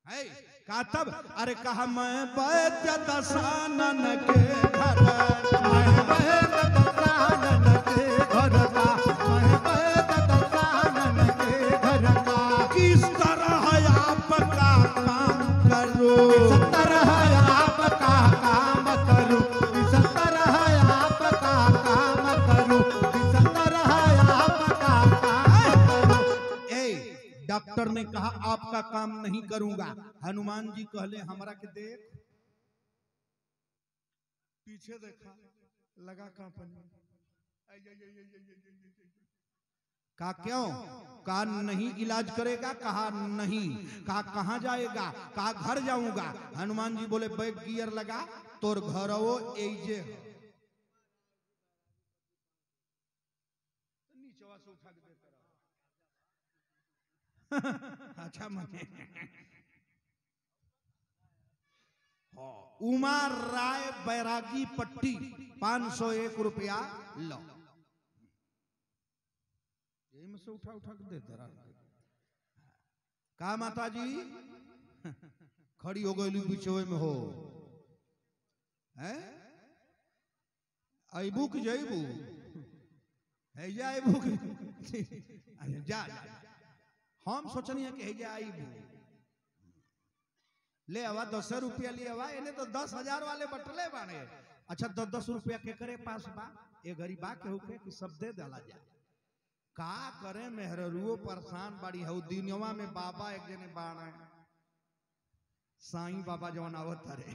है का तब। अरे कहा मैं वैद्य दशानन के घर मैं वैद्य दशानन के घर का, मैं वैद्य दशानन के घर का। किस तरह आपका काम करो किस तरह आपका काम करूं, किस तरह आपका काम करूं, किस तरह आपका काम करूं। डॉक्टर ने कहा आपका काम नहीं करूंगा। हनुमान जी कहले हमरा के देख पीछे देखा लगा कांपने कहा क्यों? कहा नहीं इलाज करेगा? कहा नहीं। कहा कहां जाएगा? कहा घर जाऊंगा। हनुमान जी बोले बैक गियर लगा, तोर घर वो एजे नीचवा से उठा के देता रहा। अच्छा मने उमा राय बैरागी पट्टी 501 रुपया लो, में से उठा उठा के देता रहा। कहा माता जी खड़ी हो गई बिचोए में हो हैं? अबू की जयबू है जा अबू जा। हम सोचनी कि है जा अबू ले आवा 10 रुपया ले आवा। इन्हें तो 10,000 वाले बटले बाने। अच्छा 10 रुपया के करे पास बा ए गरीबा के होके कि सब दे डाला जाए। का करे मेहरुओ परेशान बाड़ी है। दिनवा में बाबा एक जने बाण साईं बाबा जौन आवत रे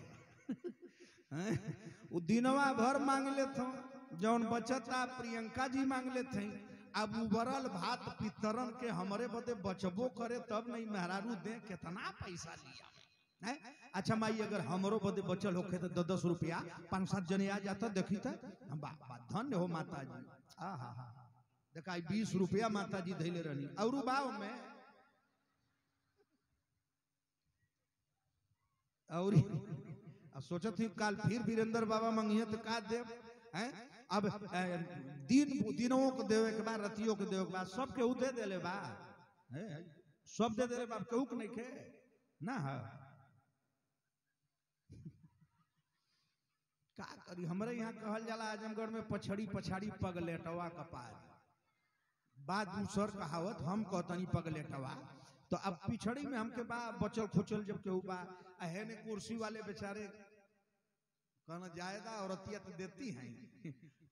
वो दिनवा भर मांग लेते जौन बचता प्रियंका जी मांग लेते। अब उबरल भात पितरन के हमरे बदे बचबो करे तब नहीं मेहरारू दे कितना पैसा लिया है। अच्छा माई अगर हमरो बदे बचल होखे तो 10 रुपया 5-7 जने आ जाता देखी था। धन्य हो माता जी। हा देखा 20 रुपया माता जी धैले रहनी और बाव में और सोचत ही काल फिर वीरेंद्र बाबा मंगिए तो का देव हैं। अब दिनों को देवे के बाद रतियों को देवे के बाद सब केहू दे देले बा, सब दे देले बा, केहू के नहीं खे ना है। का करी हमरे यहाँ कहल जाला आजमगढ़ में पछड़ी पछाड़ी पगलेटवा कपार बाद दूसर कहावत हम कहतनी पगलेटवा। तो अब पिछड़ी में हमके बा बचल खुचल जब केहू बा है ने कुर्सी वाले बेचारे कहना जायदा औरतिया तो देती हैं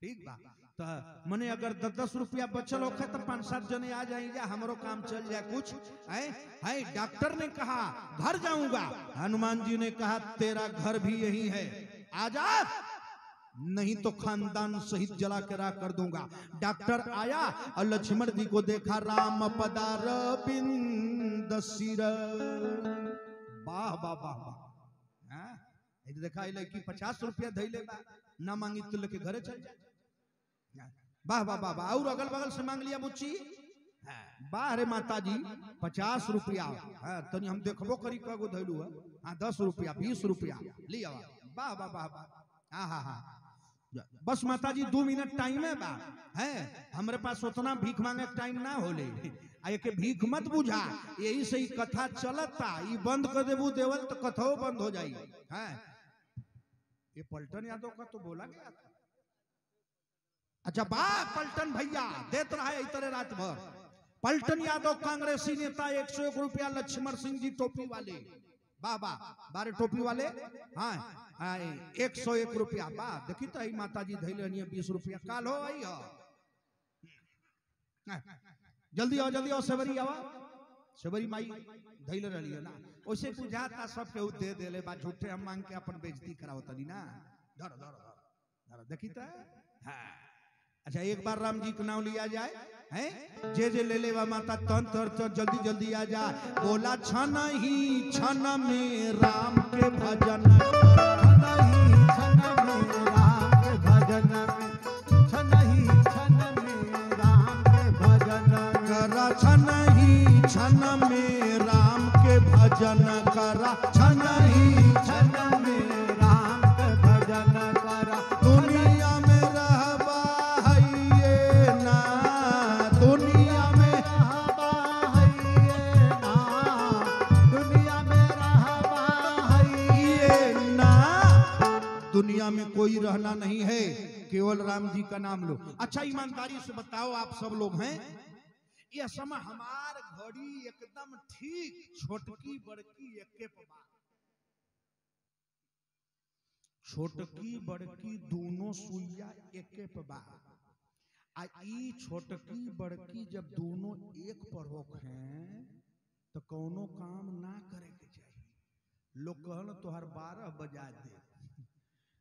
ठीक बा। तो मने अगर 10 रुपया बचल होखे तो 5-7 जने आ जाएंगे हमरो काम चल जाए कुछ है। डॉक्टर ने कहा घर जाऊंगा, हनुमान जी ने कहा तेरा घर भी यही है, आजा नहीं तो खानदान सहित जला के राख कर दूंगा। डॉक्टर आया और लक्ष्मण जी को देखा राम पदार बिंद सिर। वाह वाह वाह वाह। देखा लड़की 50 रुपया धैले बा ना मांगी तो लेके घरे चल जाए। वाह वाह वाह वाह। और अगल बगल से मांग लिया बुच्ची वाह रे माता जी 50 रुपया तनी हम देखबो करी कगो धैलू है 10 रुपया 20 रुपया लिया। वाह वाह वाह वाह। हाँ हाँ बस माता जी 2 मिनट टाइम है बा है हमारे पास उतना भीख मांगे टाइम ना होले। एक भीख मत बुझा यही से ही कथा चलता। ये बंद कर देबू देवल तो कथाओ बंद हो जाई है। ये पलटन यादव का तो बोला गया था। अच्छा बा पलटन भैया देते रहे इतने रात भर। पलटन यादव कांग्रेसी नेता 101 रुपया लक्ष्मण सिंह जी टोपी वाले वाह वाह 12 टोपी वाले हाँ 101 रुपया वाह। देखी तो ही माता जी धैले 20 रुपया काल हो आई हो। जल्दी आओ सेवरी आवा सेवरी माई धैले रही है ना वैसे बुझाता सब के दे देले बा झूठे हम मांग के अपन बेइज्जती कराओ तनी ना। धर धर धर देखी तो हाँ। अच्छा एक बार राम जी का नाम लिया जाए हैं जे ले लेवा माता तन तर जल्दी जल्दी आ जा। बोला छन ही छन में राम के भजन छन ही छन में राम के भजन छन ही छन में राम के भजन करा छन ही छन में राम के भजन करा छन ही छन में राम के भजन करा। दुनिया में रहबा है ना दुनिया में रहबा है ना दुनिया में रहबा है ना दुनिया में कोई रहना नहीं है केवल राम जी का नाम लो। अच्छा ईमानदारी से बताओ आप सब लोग हैं यह समय हमार घड़ी एकदम ठीक छोटकी बड़की एके पा छोटकी बड़की दोनों सुइया एके पा आ ई छोटकी बड़की जब दोनों एक पर होखें तो कोनो काम ना करे के चाहिए। लोग कहन तोहर 12 बजा दे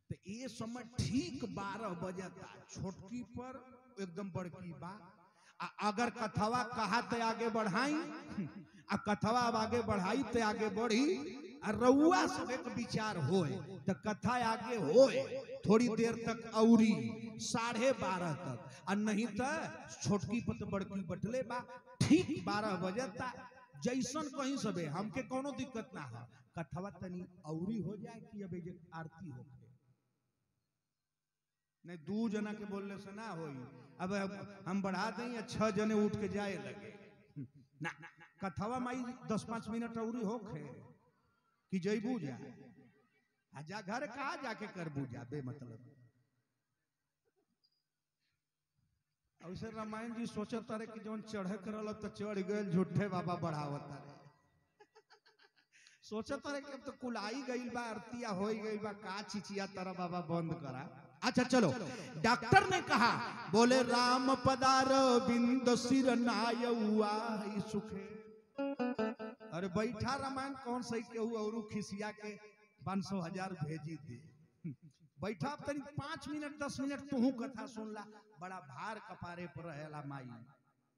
तो ये समय ठीक 12 बजता छोटकी पर एकदम बड़की बा अगर कथवा कहा ते आगे बढ़ाई आ कथवा अब आगे बढ़ाई ते आगे बढ़ी आ रउआ सब एक विचार होए तो कथा आगे होए थोड़ी देर तक औरी 12:30 तक आ नहीं तो छोटकी पत बड़की बटले बा ठीक 12 बजे तक जैसन कहीं सबे हमके कोनो दिक्कत ना है कथवा तनी औरी हो जाए कि अब जे आरती हो नहीं 2 जना के बोलने से ना होई अब हम बढ़ा दें या 6 जने उठ के जाए लगे ना कथवा माई 10-5 मिनट औरी होखे कि जईबू जा जा घर कहा जाके करबू जा बे मतलब ऐसे रामायण जी सोचत रहे कि जौन चढ़े करल तो चढ़ गए झूठे बाबा बढ़ावत रहे सोचत रहे कि अब तो कुलाई गईल बा आरतिया हो गईल बा का चिचिया तरह बाबा बंद करा। अच्छा चलो डॉक्टर ने कहा बोले राम पदार बिंद सिर नाय हुआ सुखे। अरे बैठा रामायण कौन सही केहू और खिसिया के 500,000 भेजी दे बैठा तनी 5 मिनट 10 मिनट तू कथा सुन ला बड़ा भार कपारे पर रहेला माई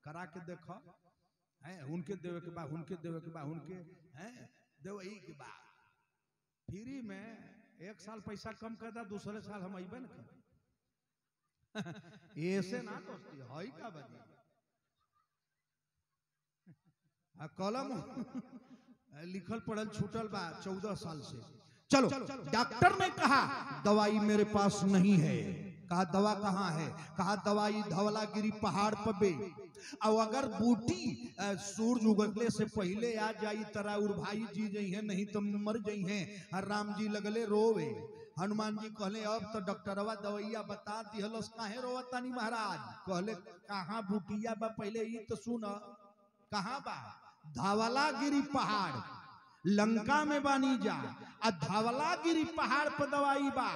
करा के देखो है उनके देवे के बा उनके देवे के बा उनके हैं देवई के बा फ्री में 1 साल पैसा कम कर दा दूसरे साल हम अइबे न कर ऐसे ना दोस्ती हई का बदी कलम लिखल पढ़ल छूटल बा 14 साल से। चलो डॉक्टर ने कहा दवाई मेरे पास नहीं है। कहा दवा कहाँ है? कहा दवाई धवलागिरी पहाड़ पर बे और अगर बूटी सूरज उगले से पहले आ जाई तरा उर भाई जी जई है नहीं तो मर जई हैं। राम जी लगले रोवे हनुमान जी कहले अब तो डॉक्टरवा दवाइया बता दिहलस काहे रोवतानी महाराज। कहले कहाँ बूटिया बा पहले ई तो सुन कहाँ बा धवलागिरी पहाड़ लंका में बानी जा आ धवलागिरी पहाड़ पर दवाई बा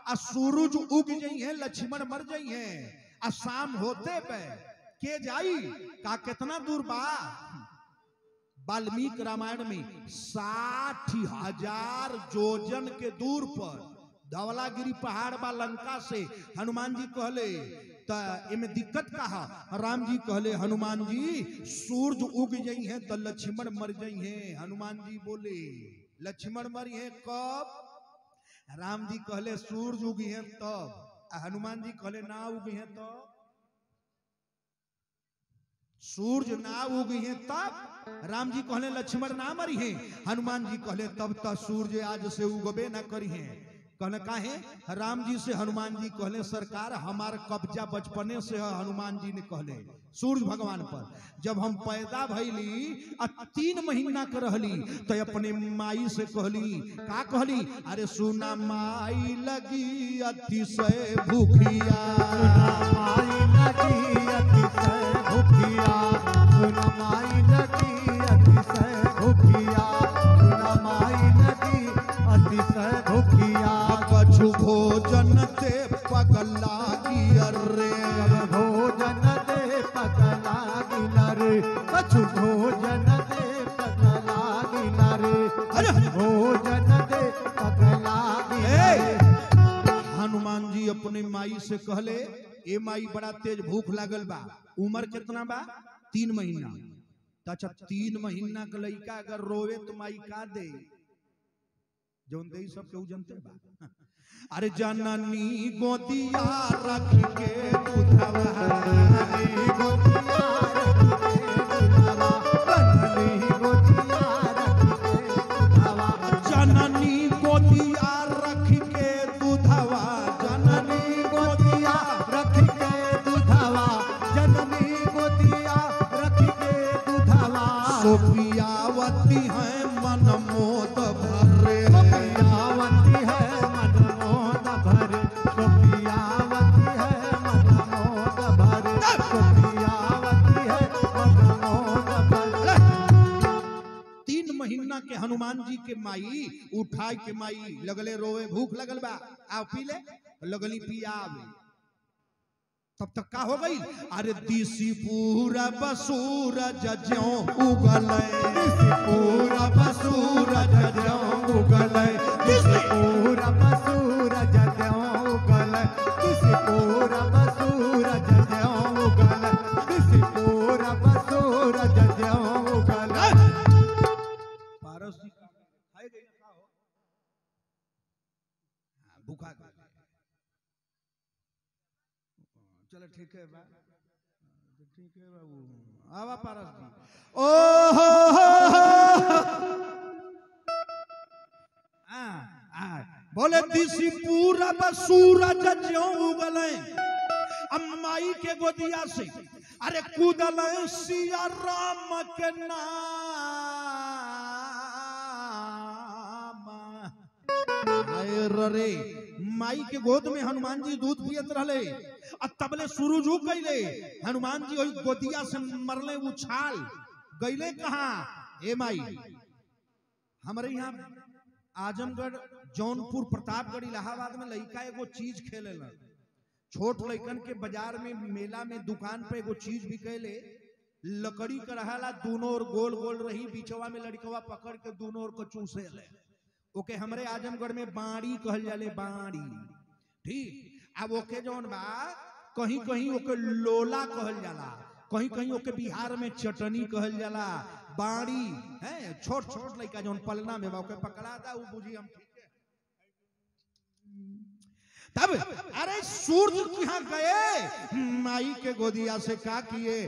आ सूरज उग जई है लक्ष्मण मर जई है आ शाम होते पे के जाई का कितना दूर बा वाल्मीकि रामायण में 60,000 जोजन के दूर पर धवलागिरी पहाड़ बा लंका से। हनुमान जी कहले इमे दिक्कत कहा? राम जी कहले हनुमान जी सूरज उग जई है तो लक्ष्मण मर जई है। हनुमान जी बोले लक्ष्मण मरी है कब? राम जी कहले सूरज उगी है तब। हनुमान जी कहले ना उगी है तो सूरज ना उगी है तब। राम जी कहले लक्ष्मण ना मरी है। हनुमान जी कहले तब तक सूरज आज से उगबे ना करी है। कहने काहे? राम जी से हनुमान जी कहले सरकार हमार कब्जा बचपने से है। हनुमान जी ने कहले सूरज भगवान पर जब हम पैदा भइली 3 महीना के रहली तो अपने माई से कहली का कहली? अरे सुना माई लगी अतिशय भूखिया माई लगी अतिशय भूखिया सुना माई लगी अतिशय भूखिया सुना माई लगी अतिशय भूखिया कछु भोजन दे पगला रे भोजन दे पगला रे कछु भोजन दे पगला रे भोजन दे पगला रे। हनुमान जी अपने माई से कहले ए माई बड़ा तेज भूख लागल बा। उम्र कितना बा? 3 महीना। अच्छा 3 महीना का लड़का अगर रोवे तो माई का दे? जौन दे सब केहू जनते बा। अरे जननी गोदिया रख के दूधवा जननी गोदिया रख के दूधवा जननी गोदिया रख के दूधवा जननी गोदिया रख के दूधवा जननी गोदिया रख के दूधवा जननी गोदिया रख के दूधवा सोफियावती है मन मोद भरे सोफियावती है मन मोद भरे सोफियावती है मन मोद भरे सोफियावती है मन मोद भरे। 3 महीना के हनुमान जी के माई उठाई के माई लगले रोवे भूख लगल बा आ पी ले लगली पियावे। तब तक का हो गई? अरे दिसी पूरा बसूर ज्यों उगल दिसी पूरा बसूर ज्यों उगल दिसी पूरा बसूर ज्यों उगल दिसी पूरा बसूर ज्यों उगल दिसी चलो ठीक है बा, ठीक है बाबू, आवा पारस जी। बोले दिसी पूरा सूरज जो उगले अम्माई के गोदिया से, अरे कूदल सिया राम के नाम। रे माई के गोद में हनुमान जी दूध पियत रहले, तबले सूरज उग गईले, हनुमान जी वही गोदिया से मरले उछाल गईले। कहा ए माई, हमारे यहाँ आजमगढ़, जौनपुर, प्रतापगढ़, इलाहाबाद में लड़का एगो चीज खेले, छोट लड़कन के बाजार में, मेला में, दुकान पे एगो चीज बिकेले, लकड़ी का रहला, दोनों और गोल गोल रही, बीचवा में लड़कवा पकड़ के दोनों और को चूसे ले। ओके हमरे आजमगढ़ में बाड़ी कहल जाले, बाड़ी, ठीक। अब ओके जौन बा कहीं कहीं ओके लोला कहल जाला, कहीं कहीं ओके बिहार में चटनी कहल जाला, बाड़ी है। छोट छोट लड़का जौन पलना में बा ओके पकड़ा था, वो बुझी हम ठीक है। तब अरे सूरज यहाँ गए, माई के गोदिया से का किए,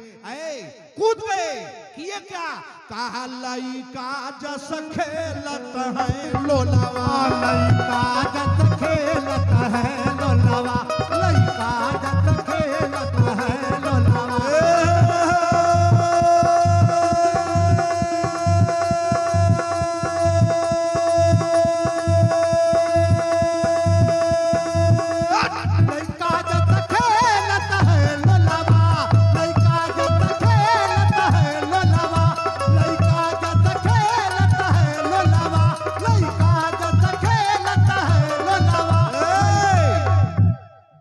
कूद गए, किए क्या, कहा लइका जस खेलत है लोलावा, लइका जस खेलत है लोलावा, लइका जस खेलत है लोलावा।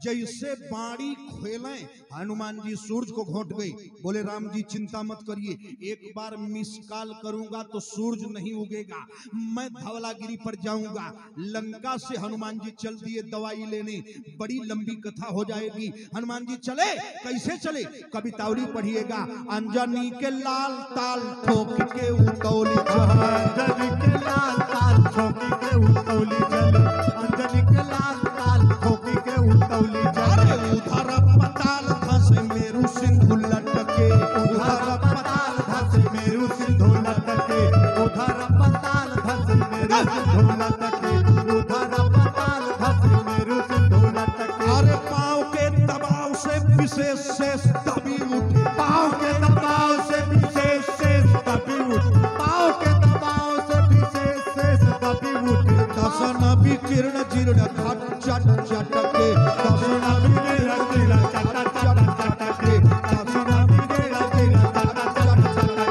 जैसे बाड़ी खेले हनुमान जी सूरज को घोट गई। बोले राम जी चिंता मत करिए, एक बार मिस कॉल करूंगा तो सूरज नहीं उगेगा, मैं धवलागिरी पर जाऊंगा। लंका से हनुमान जी चल दिए दवाई लेने, बड़ी लंबी कथा हो जाएगी। हनुमान जी चले, कैसे चले, कवितावली पढ़िएगा। अंजनी के लाल ताल ठोक के उतौली, अंजनी के लाल ताल ठोक के उतौली चले, अंजनी के लाल ताल ठोक के उतौली चले। उधर पताल धस मेरू सिंधु लटके, उधर पताल धस मेरू सिंधु लटके, उधर पताल धस मेरू सिंधु लटके, उधर पताल धस मेरू सिंधु लटके। अरे पाँव के दबाव से विशेष शेष दबी उठे, पाँव के दबाव से विशेष शेष दबी उठे, पाँव के दबाव से विशेष शेष दबी उठे। दसन विकीर्ण जीर्ण घट चट चटके, दसन विकीर्ण जीर्ण चट चट चटके, दसन विकीर्ण जीर्ण चट चट चटके,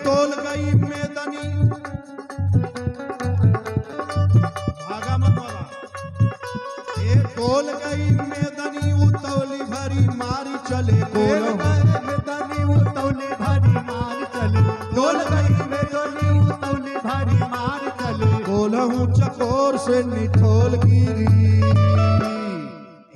टोल गई मेदनी, आगा मत बोला, टोल गई मेदनी उतौली भरी मारी चले, मेदनी उतौली भरी मार चले, डोल गई मेदनी उतौली भरी मार चले। बोलहूं चकोर से निठोल गिरी।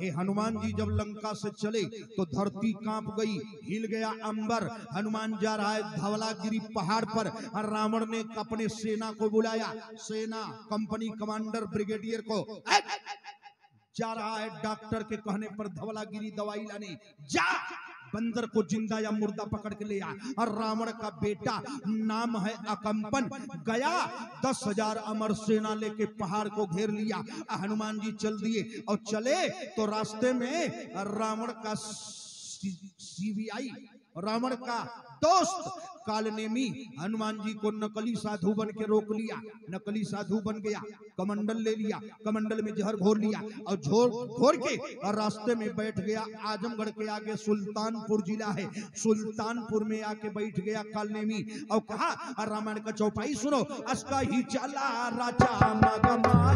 हे हनुमान जी जब लंका से चले तो धरती कांप गई, हिल गया अंबर। हनुमान जा रहा है धवलागिरी पहाड़ पर, और रावण ने अपने सेना को बुलाया, सेना कंपनी कमांडर ब्रिगेडियर को, जा रहा है डॉक्टर के कहने पर धवलागिरी दवाई लाने, जा बंदर को जिंदा या मुर्दा पकड़ के ले आ। और रावण का बेटा नाम है अकंपन, गया 10,000 अमर सेना लेके पहाड़ को घेर लिया। हनुमान जी चल दिए और चले तो रास्ते में रावण का सीबीआई, रावण का दोस्त कालनेमी हनुमान जी को नकली साधु बन के रोक लिया। नकली साधु बन गया, कमंडल ले लिया, कमंडल में जहर घोर लिया और घोर के और रास्ते में बैठ गया। आजमगढ़ के आगे सुल्तानपुर जिला है, सुल्तानपुर में आके बैठ गया कालनेमी और कहा रामायण का चौपाई सुनो। अस्का ही चला राजा मगमा,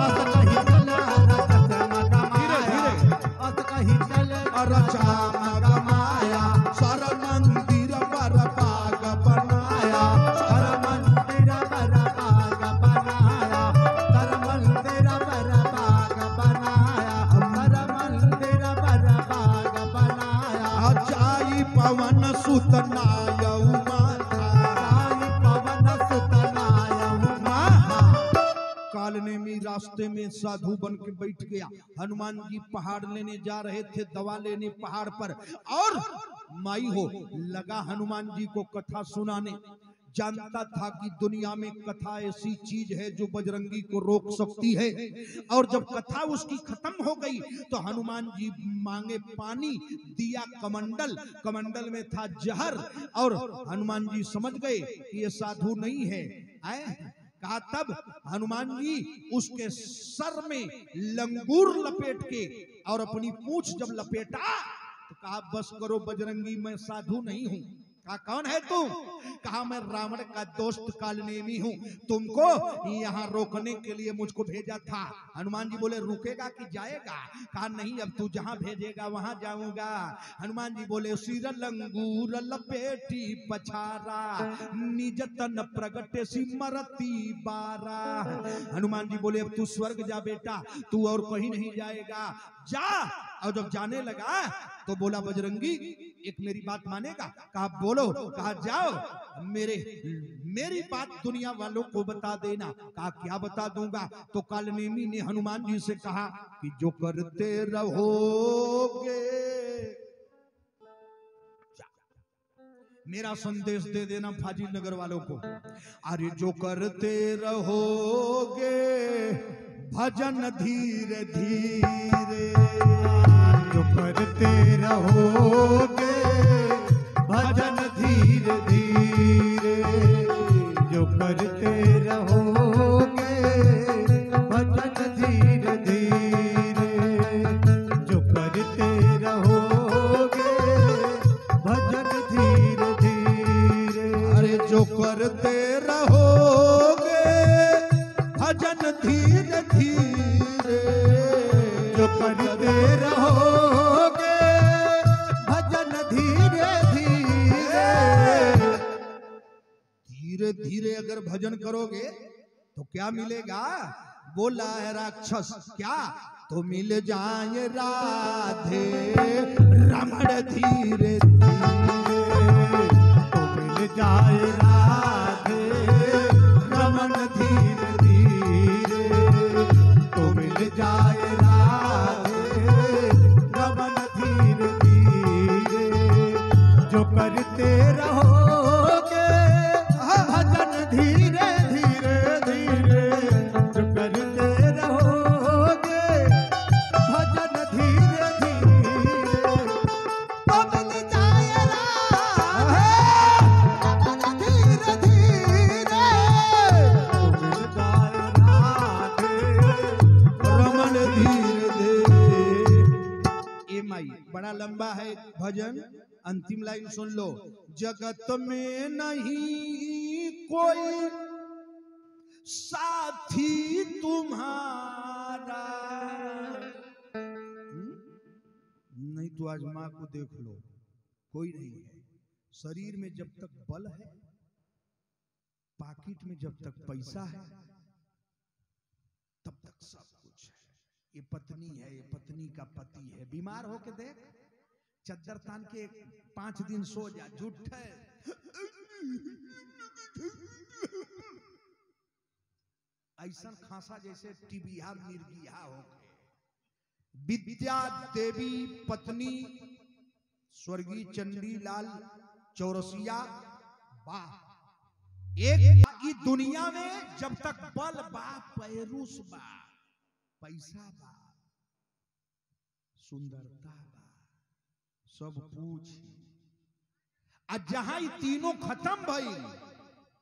अस्का ही चला राजा मगमा, धीरे धीरे अस्का ही चला राजा मगमाया, सारा मंदिर पर बाग बनाया, सारा मंदिर पर बाग बनाया, सारा मंदिर पर बाग बनाया, सारा मंदिर पर बाग बनाया। जाई पवन सुत नायऊ माता, जाई पवन रास्ते में साधु बन के बैठ गया। हनुमान जी पहाड़ लेने जा रहे थे, दवा लेने पहाड़ पर, और माई हो लगा हनुमान जी को कथा सुनाने। जानता था कि दुनिया में कथा ऐसी चीज है जो बजरंगी को रोक सकती है। और जब कथा उसकी खत्म हो गई तो हनुमान जी मांगे पानी, दिया कमंडल, कमंडल में था जहर, और हनुमान जी समझ गए कि ये साधु नहीं है। कहा तब हनुमान जी उसके सर में लंगूर लपेट के और अपनी पूंछ जब लपेटा तो कहा बस करो बजरंगी, मैं साधु नहीं हूं। कहा कौन है तू? कहा मैं रावण का दोस्त कालनेमी हूँ, तुमको यहाँ रोकने के लिए मुझको भेजा था। हनुमान जी बोले रुकेगा कि जाएगा? कहा नहीं, अब तू जहाँ भेजेगा वहां जाऊंगा। हनुमान जी बोले सिर लंगूर लपेटी पछारा, निज तन प्रगटे सिमरती बारा। हनुमान जी बोले अब तू स्वर्ग जा बेटा, तू और कहीं नहीं जाएगा, जा। और जब जाने लगा तो बोला बजरंगी एक मेरी बात मानेगा? कहा बोलो। कहा जाओ मेरी बात दुनिया वालों को बता देना। कहा क्या बता दूंगा? तो कालनेमी ने हनुमान जी से कहा कि जो करते रहोगे, मेरा संदेश दे देना फाजिल नगर वालों को, अरे जो करते रहोगे भजन धीरे धीरे, जो करते रहोगे भजन धीरे धीरे, जो करते रहोगे भजन धीरे धीरे, जो करते रहोगे भजन धीरे धीरे। अरे जो करते रहोगे भजन धीरे धीरे, जो करते रहोगे भजन धीरे धीरे, धीरे धीरे अगर भजन करोगे तो क्या मिलेगा? बोला है राक्षस क्या? तो मिल जाए राधे रमण धीरे धीरे, तो मिल जाए राधे रमण धीरे धीरे, तो मिल जाए राधे रमण धीरे धीरे, जो करते रहोगे भजन धीरे धीरे धीरे, जो करते रहोगे भजन धीरे धीरे, तो मिल जाए राधे धीरे धीरे, तो मिल जाए राधे रमण धीरे धीरे। ए माई बड़ा लंबा है भजन, अंतिम लाइन सुन लो। जगत में नहीं कोई साथी तुम्हारा, नहीं तो आज माँ को देख लो, कोई नहीं है। शरीर में जब तक बल है, पाकिट में जब तक पैसा है, तब तक सब कुछ है। ये पत्नी है, ये पत्नी का पति है, बीमार होके देख, चद्दर तान के 5 दिन सो जा, झूठ है। ऐसा खांसा जैसे टिबिया मिर्गिया हो गए। विद्या देवी पत्नी स्वर्गीय चंडीलाल चौरसिया, वाह। एक की दुनिया में जब तक बल बा, पैरूस बा, पैसा बा, सुंदरता बा, सब पूछ, जहां तीनों खत्म भई,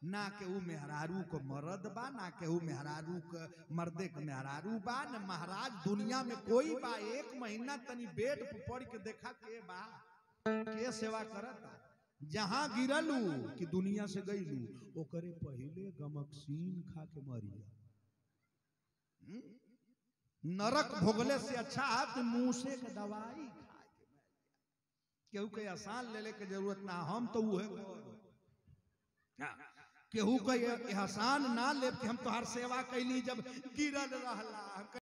ना केहू मेहरारू को मर्द बा, ना केहू मेहरारू के मर्दे के मेहरारू बा, न महाराज दुनिया में कोई बा। 1 महीना तनी बेड पर पड़ के देखा के बा, के सेवा करता। जहां गिरलू कि दुनिया से गईलू, ओकरे पहले गमकसीन खा के मरिया। नरक भोगले से अच्छा है मूसे के दवाई खा के। केहू के आसान ले ले के जरूरत ना, हम तो उहे केहू का एहसान ना ले कि हम तोहार सेवा कैली जब गिरल रहला।